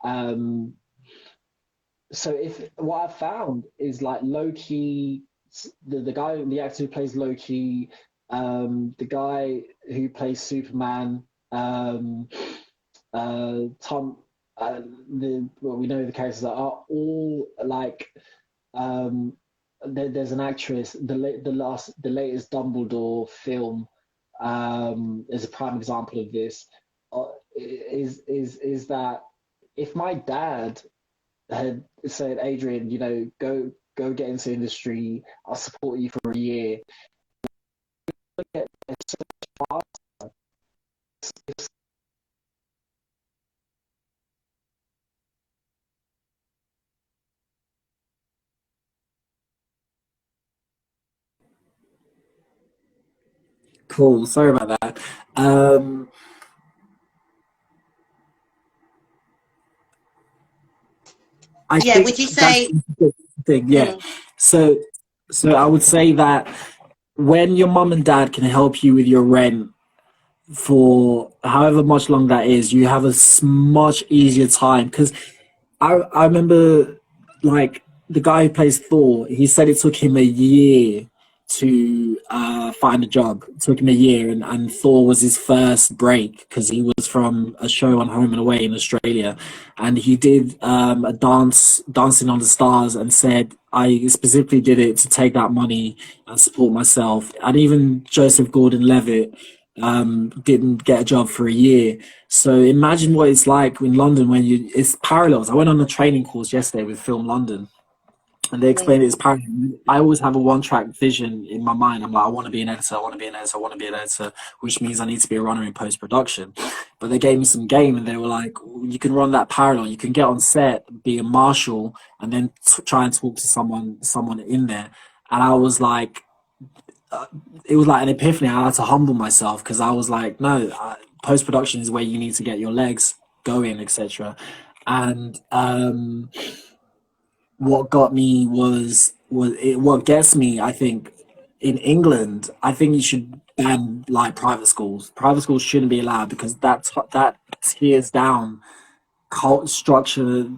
Um, so if what I've found is, like, low key, the actor who plays low key, the guy who plays Superman, um, Tom, well, we know the characters that are all like, um, there's an actress, the latest Dumbledore film, is a prime example of this. Is that if my dad had said, Adrian, go get into industry, I'll support you for a year. Cool. Sorry about that. Um, I Yeah, would think you that's say, the thing. Yeah. mm, So, so I would say that when your mum and dad can help you with your rent for however much long that is, you have a much easier time. Because I remember, like, the guy who plays Thor, he said it took him a year to find a job. It took him a year, and Thor was his first break because he was from a show on Home and Away in Australia, and he did a Dancing on the Stars, and said, I specifically did it to take that money and support myself. And even Joseph Gordon-Levitt didn't get a job for a year. So imagine what it's like in London when it's parallels. I went on a training course yesterday with Film London, and they explained it's parallel. I always have a one-track vision in my mind. I'm like, I want to be an editor, I want to be an editor, I want to be an editor, which means I need to be a runner in post-production. But they gave me some game, and they were like, you can run that parallel. You can get on set, be a marshal, and then try and talk to someone in there. And I was like, it was like an epiphany. I had to humble myself because I was like, no, post production is where you need to get your legs going, etc. And what got me what gets me, I think, in England, I think you should ban, like, private schools. Private schools shouldn't be allowed because that tears down structure,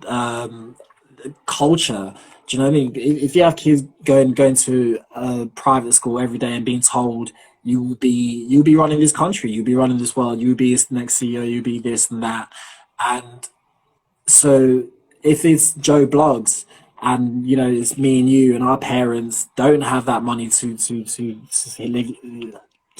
culture. Do you know what I mean? If you have kids going to a private school every day and being told you'll be running this country, you'll be running this world, you'll be this next CEO, you'll be this and that, and so if it's Joe Bloggs and it's me and you and our parents don't have that money to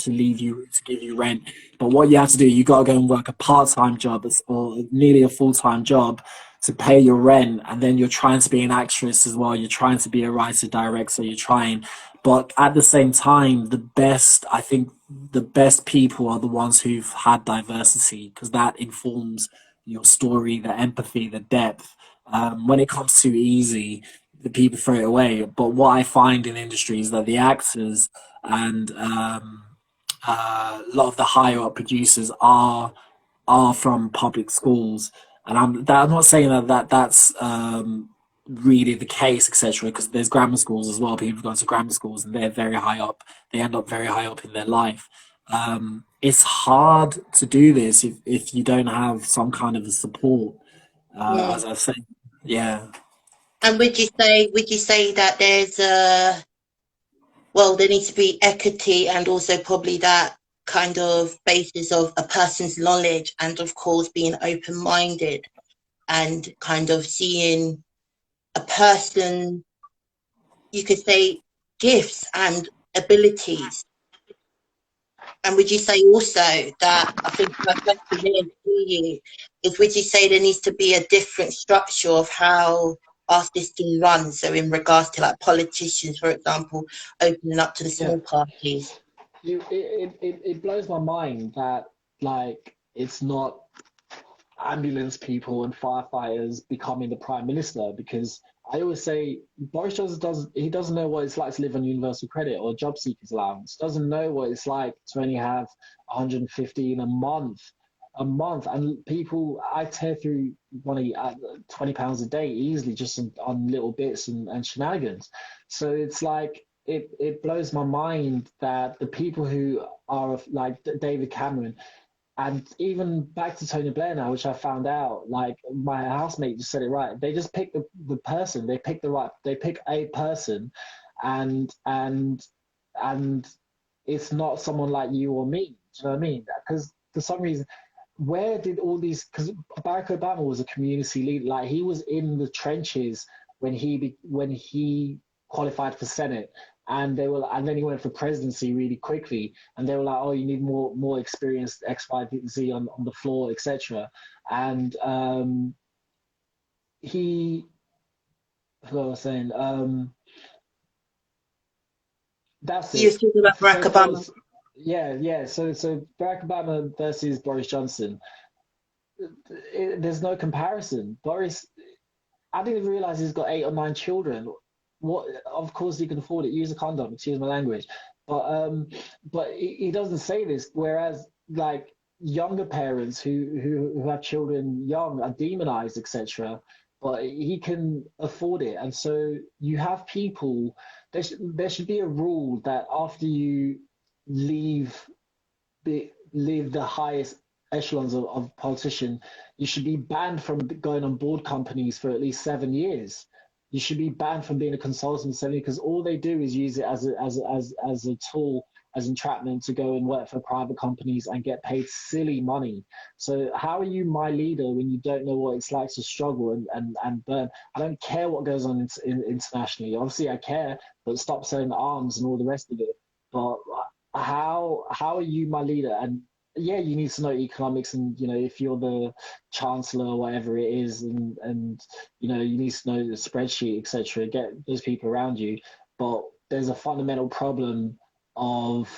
leave you to give you rent, but what you have to do, you got to go and work a part-time job or nearly a full-time job to pay your rent, and then you're trying to be an actress as well, you're trying to be a writer director, you're trying, but at the same time, I think the best people are the ones who've had diversity, because that informs your story, the empathy, the depth. When it comes too easy, the people throw it away. But what I find in industry is that the actors and a lot of the higher up producers are from public schools, and I'm not saying that's really the case, etc. Because there's grammar schools as well. People go to grammar schools and they're very high up. They end up very high up in their life. It's hard to do this if you don't have some kind of a support. Mm. As I've said, yeah. And would you say that there needs to be equity and also probably that kind of basis of a person's knowledge and of course being open-minded and kind of seeing a person, you could say, gifts and abilities. And would you say also that, I think my question here to you is, would you say there needs to be a different structure of how our system runs? So in regards to like politicians, for example, opening up to the Yeah. small parties. It blows my mind that, like, it's not ambulance people and firefighters becoming the prime minister, because I always say Boris Johnson doesn't know what it's like to live on universal credit or job seekers allowance. Doesn't know what it's like to only have 115 a month, and people, I tear through money at £20 a day easily just on little bits and shenanigans. So it's like it blows my mind that the people who are like David Cameron, and even back to Tony Blair now, which I found out, like my housemate just said it right. They just pick the person. They pick a person, and it's not someone like you or me. Do you know what I mean? Because for some reason, where did all these? Because Barack Obama was a community leader. Like, he was in the trenches when he qualified for Senate, and then he went for presidency really quickly, and they were like, oh, you need more experienced X, Y, Z on the floor, etc. And he, what I was saying, that's You're it. talking about Barack Obama. Yeah. So Barack Obama versus Boris Johnson, there's no comparison. Boris, I didn't even realize he's got 8 or 9 children. What? Of course he can afford it. Use a condom. Excuse my language. But he doesn't say this. Whereas, like, younger parents who have children young are demonized, etc. But he can afford it, and so you have people. There should be a rule that after you leave leave the highest echelons of politician, you should be banned from going on board companies for at least 7 years. You should be banned from being a consultant 7 years, because all they do is use it as a tool, as entrapment to go and work for private companies and get paid silly money. So how are you my leader when you don't know what it's like to struggle and burn? I don't care what goes on internationally. Obviously I care, but stop selling arms and all the rest of it. But how are you my leader? And yeah, you need to know economics, and if you're the chancellor or whatever it is, and you need to know the spreadsheet, etc. Get those people around you. But there's a fundamental problem of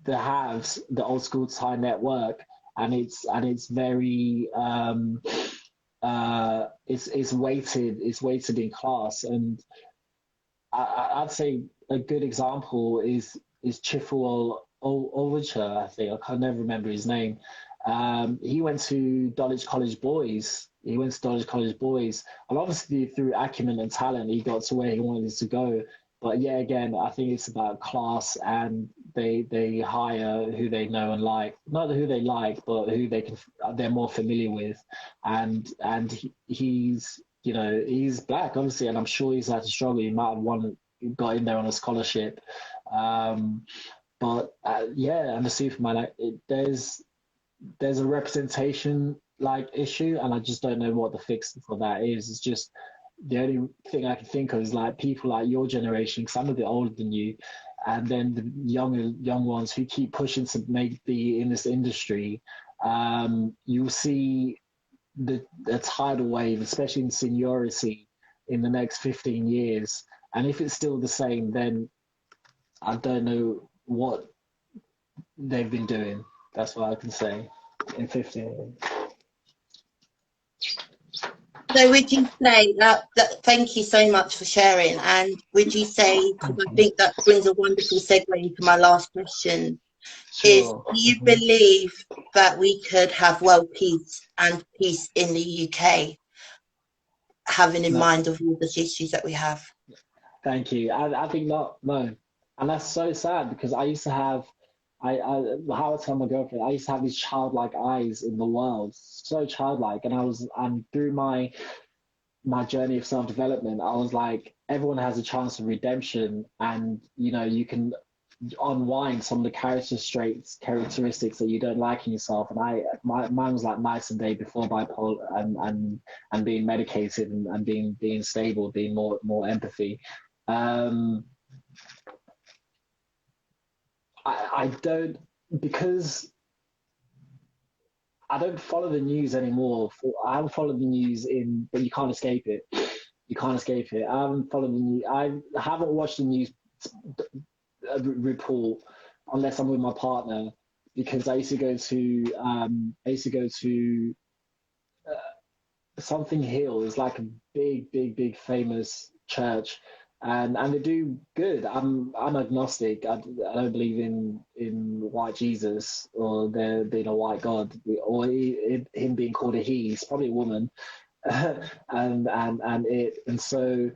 the haves, the old school Thai network, and it's very it's weighted in class. And I'd say a good example is Chiful Olvicher, I think. I can never remember his name. He went to Dulwich College Boys. And obviously through acumen and talent, he got to where he wanted to go. But yeah, again, I think it's about class, and they hire who they know and like, not who they like, but who they're more familiar with. And he's you know, he's black, obviously, and I'm sure he's had to struggle. He might have got in there on a scholarship. But yeah, and the Superman, there's a representation like issue, and I just don't know what the fix for that is. It's just the only thing I can think of is like people like your generation, because I'm a bit older than you, and then the young ones who keep pushing to be in this industry. You'll see the tidal wave, especially in seniority, in the next 15 years. And if it's still the same, then I don't know what they've been doing. That's what I can say in 15 years. So would you say that thank you so much for sharing, and would you say, because I think that brings a wonderful segue into my last question, is Sure. do you believe that we could have world peace and peace in the UK, having in mind of all the issues that we have? Thank you. I think not, no. And that's so sad because I used to have, how I tell my girlfriend, I used to have these childlike eyes in the world, so childlike. And through my journey of self-development, I was like, everyone has a chance of redemption, and you know, you can unwind some of the characteristics that you don't like in yourself. And mine was like night and day before bipolar and being medicated and being stable, being more empathy. I don't, because I don't follow the news anymore. I haven't followed the news but you can't escape it. You can't escape it. I haven't followed the news. I haven't watched the news report unless I'm with my partner, because I used to go to Something Hill. Is like a big famous church, and they do good. I'm agnostic. I don't believe in white Jesus or there being a white God or him being called a he. He's probably a woman, and so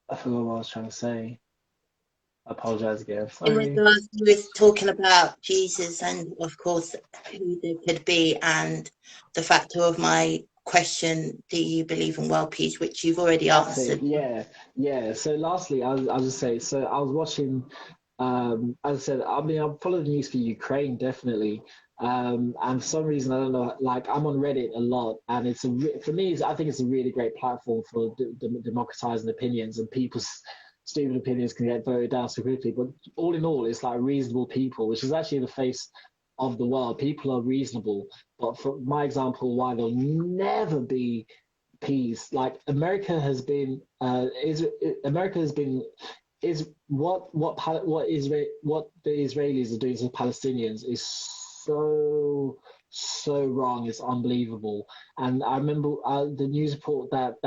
I forgot what I was trying to say. I apologize again. In Sorry. regards, you were talking about Jesus and, of course, who they could be, and the factor of my question, do you believe in world peace, which you've already That's answered. it. Yeah. So lastly, I'll just say, so I was watching, as I said, I mean, I'm following the news for Ukraine, definitely. And for some reason, I don't know, like I'm on Reddit a lot, and for me, I think it's a really great platform for democratizing opinions, and people's stupid opinions can get voted down so quickly. But all in all, it's like reasonable people, which is actually the face of the world. People are reasonable. But for my example, why there'll never be peace. Like America has been, America has been, is what the Israelis are doing to the Palestinians is so wrong. It's unbelievable. And I remember the news report that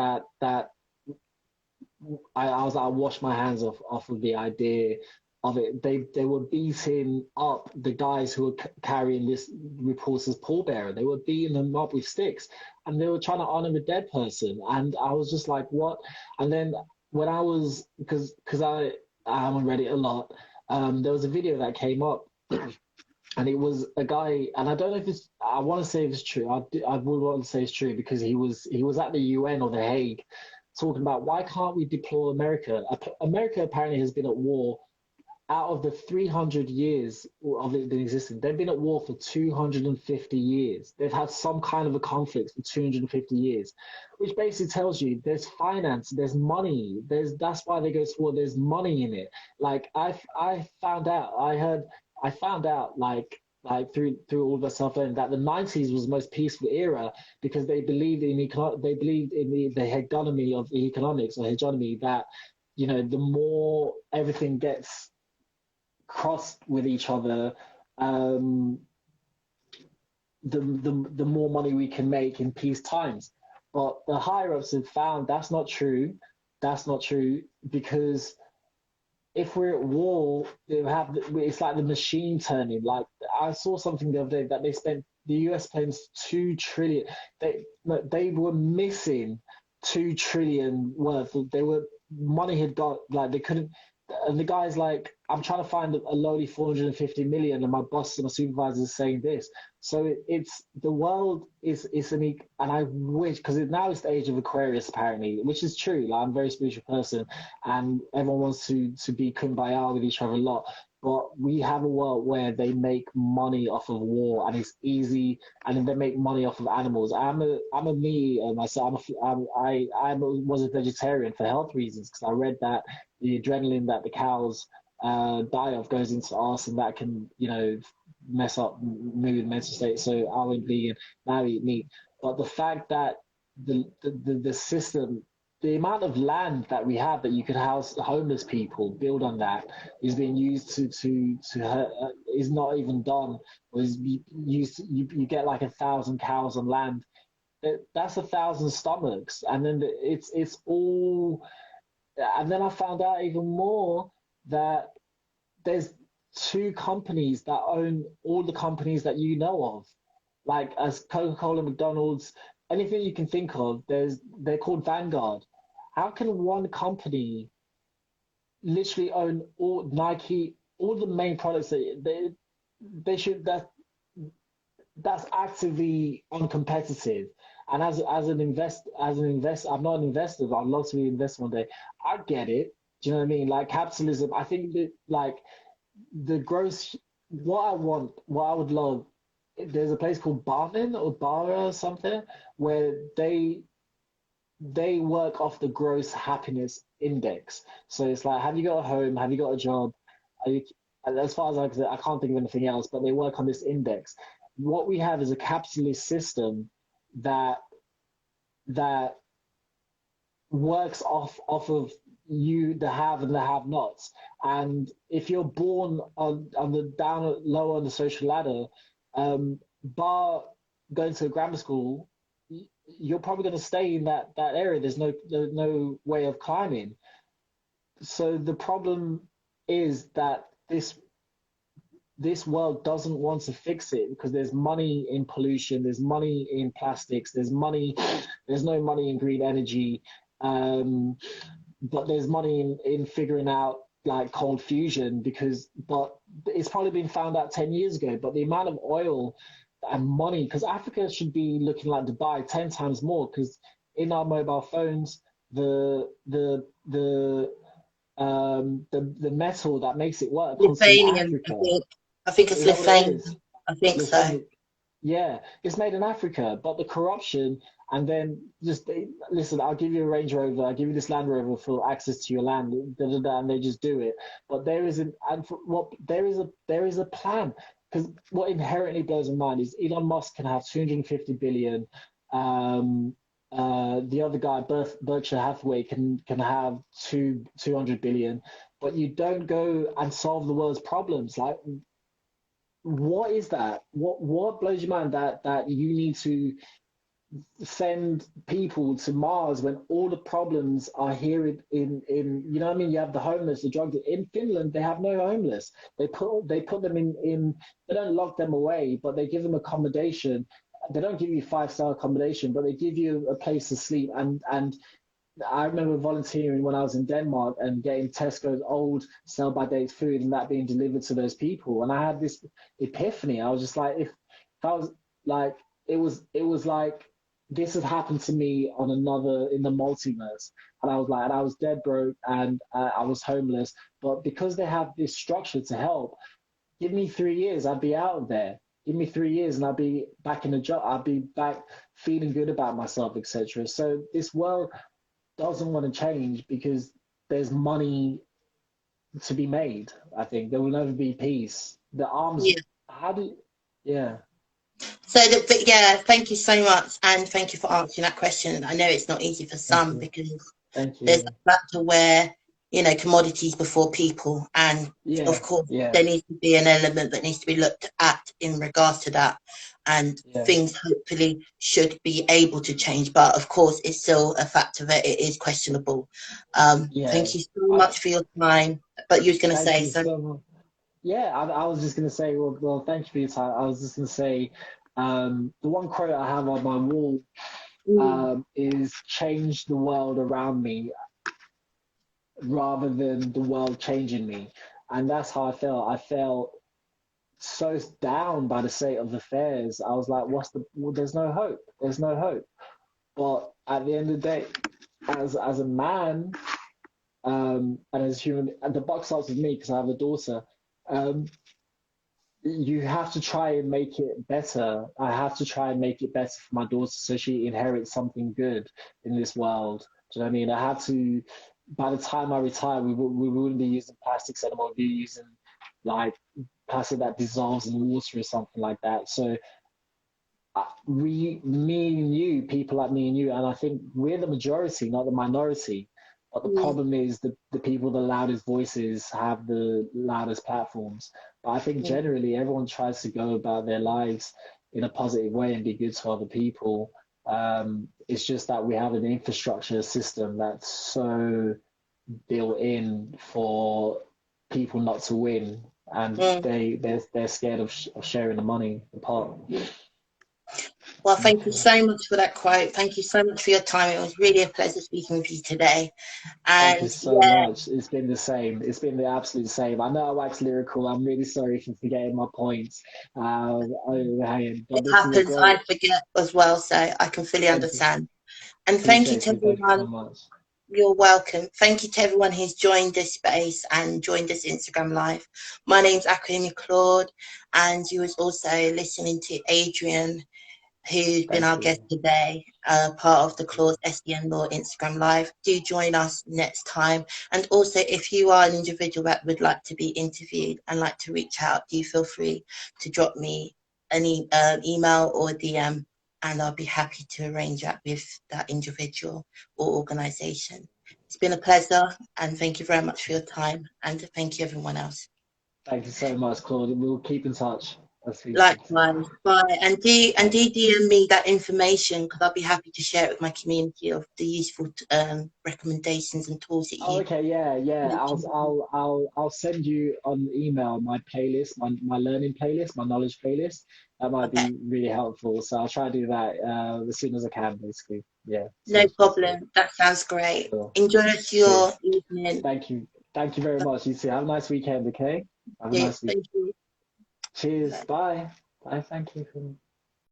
I was like, I washed my hands off of the idea of it. They were beating up the guys who were carrying this reporter's pallbearer. They were beating them up with sticks, and they were trying to honor a dead person. And I was just like, what? And then when I was, because I'm on Reddit a lot, there was a video that came up. And it was a guy, and I don't know if it's, I want to say it's true. I would want to say it's true because he was at the UN or The Hague talking about why can't we deploy America? America apparently has been at war out of the 300 years of it been existing. They've been at war for 250 years. They've had some kind of a conflict for 250 years, which basically tells you there's finance, there's money, that's why they go to war. There's money in it. Like I found out through all of the self-learning that the 90s was the most peaceful era because they believed in the hegemony of economics, or hegemony, that you know, the more everything gets crossed with each other, the more money we can make in peace times. But the higher ups have found that's not true. That's not true, because if we're at war, it's like the machine turning. Like I saw something the other day that the US spends 2 trillion. They were missing 2 trillion worth. Money had got, like they couldn't. and the guy's like, I'm trying to find a lowly 450 million, and my boss and my supervisor is saying this. So it's the world is and I wish, because now it's the age of Aquarius apparently, which is true. Like, I'm a very spiritual person, and everyone wants to be kumbaya with each other a lot. But we have a world where they make money off of war, and it's easy, and then they make money off of animals. I'm a me myself. I was a vegetarian for health reasons, because I read that the adrenaline that the cows die of goes into us, and that can, mess up mood and mental state. So I went vegan, now I eat meat. But the fact that the system, the amount of land that we have that you could house homeless people, build on that, is being used is not even done, or is used you get like 1,000 cows on land. That's 1,000 stomachs, and then it's all. And then I found out even more that there's 2 companies that own all the companies that you know of, like as Coca-Cola, McDonald's, anything you can think of. They're called Vanguard. How can one company literally own all Nike, all the main products that they should that's actively uncompetitive. And as an investor, I'm not an investor, but I'd love to be an investor one day. I get it. Do you know what I mean? Like capitalism, I think that like the gross, what I would love, there's a place called Barvin or Bara or something where they work off the gross happiness index. So it's like, have you got a home? Have you got a job? As far as I can't think of anything else, but they work on this index. What we have is a capitalist system that works off of the have and the have nots. And if you're born on the lower on the social ladder, bar going to a grammar school, you're probably going to stay in that area. There's no way of climbing. So the problem is that this world doesn't want to fix it, because there's money in pollution, there's money in plastics, there's no money in green energy, but there's money in figuring out like cold fusion, but it's probably been found out 10 years ago. But the amount of oil and money, because Africa should be looking like Dubai 10 times more, because in our mobile phones, the metal that makes it work comes from Lithuanian, Africa. I think it's Is that what it Lithuanian. is? I think so. Yeah, it's made in Africa, but the corruption, and then just listen, I'll give you a Range Rover, I'll give you this Land Rover for access to your land, and they just do it. But there is a plan, because what inherently blows my mind is Elon Musk can have 250 billion. The other guy, Berkshire Hathaway, can have 200 billion, but you don't go and solve the world's problems. Like, what is that? What blows your mind that you need to send people to Mars when all the problems are here in you know what I mean? You have the homeless, the drug in Finland. They have no homeless. They put them in. They don't lock them away, but they give them accommodation. They don't give you 5-star accommodation, but they give you a place to sleep. And I remember volunteering when I was in Denmark and getting Tesco's old sell-by-date food and that being delivered to those people. And I had this epiphany. I was just like, if I was like, it was like this had happened to me in the multiverse. And I was like, and I was dead broke, and I was homeless. But because they have this structure to help, give me 3 years, I'd be out of there. Give me 3 years and I'll be back in a job. I'll be back feeling good about myself, etc. So this world doesn't want to change because there's money to be made. I think there will never be peace. The arms, Yeah. Yeah. So, yeah, thank you so much, and thank you for answering that question. I know it's not easy for some because there's a factor where, commodities before people, and of course there needs to be an element that needs to be looked at in regards to that, and things hopefully should be able to change, but of course it's still a factor that it is questionable. Thank you so much for your time. But you was going to say so. I was just going to say, well, thank you for your time. I was just going to say, the one quote I have on my wall is "change the world around me." rather than the world changing me. And that's how I felt. I felt so down by the state of affairs. I was like, well, there's no hope. There's no hope. But at the end of the day, as a man, and as a human, and the buck stops with me because I have a daughter. Um, you have to try and make it better. I have to try and make it better for my daughter so she inherits something good in this world. Do you know what I mean? I have to, by the time I retire, we wouldn't be using plastics anymore. We'd be using like plastic that dissolves in water or something like that. So me and you, people like me and you, and I think we're the majority, not the minority. But the problem is the people with the loudest voices have the loudest platforms. But I think generally everyone tries to go about their lives in a positive way and be good to other people. It's just that we have an infrastructure system that's so built in for people not to win, and they're scared of sharing the money, the pot. Well, thank you so much for that quote. Thank you so much for your time. It was really a pleasure speaking with you today. Thank you And so much. It's been the same. It's been the absolute same. I know I wax lyrical. I'm really sorry for forgetting my points. But it this is a happens. great. I forget as well, so I can fully Thank you. understand. And thank you Appreciate to you. Thank you so everyone. much. You're welcome. Thank you to everyone who's joined this space and joined this Instagram live. My name's Aquayemi-Claude, and you was also listening to Adrian, who's been our guest today, part of the Claudes SEN Law Instagram Live. Do join us next time. And also, if you are an individual that would like to be interviewed and like to reach out, do feel free to drop me an email or DM, and I'll be happy to arrange that with that individual or organisation. It's been a pleasure, and thank you very much for your time, and thank you everyone else. Thank you so much, Claude. We'll keep in touch. Likewise, bye. And do DM me that information, because I'll be happy to share it with my community of the useful recommendations and tools that you. Okay, yeah. I'll send you on email my playlist, my learning playlist, my knowledge playlist. That might be really helpful. So I'll try to do that as soon as I can, basically. Yeah. No problem. That sounds great. Sure. Enjoy your evening. Thank you. Thank you very much. You too. Have a nice weekend, okay? Have a nice weekend. Thank you. Cheers. Bye. Bye. Thank you.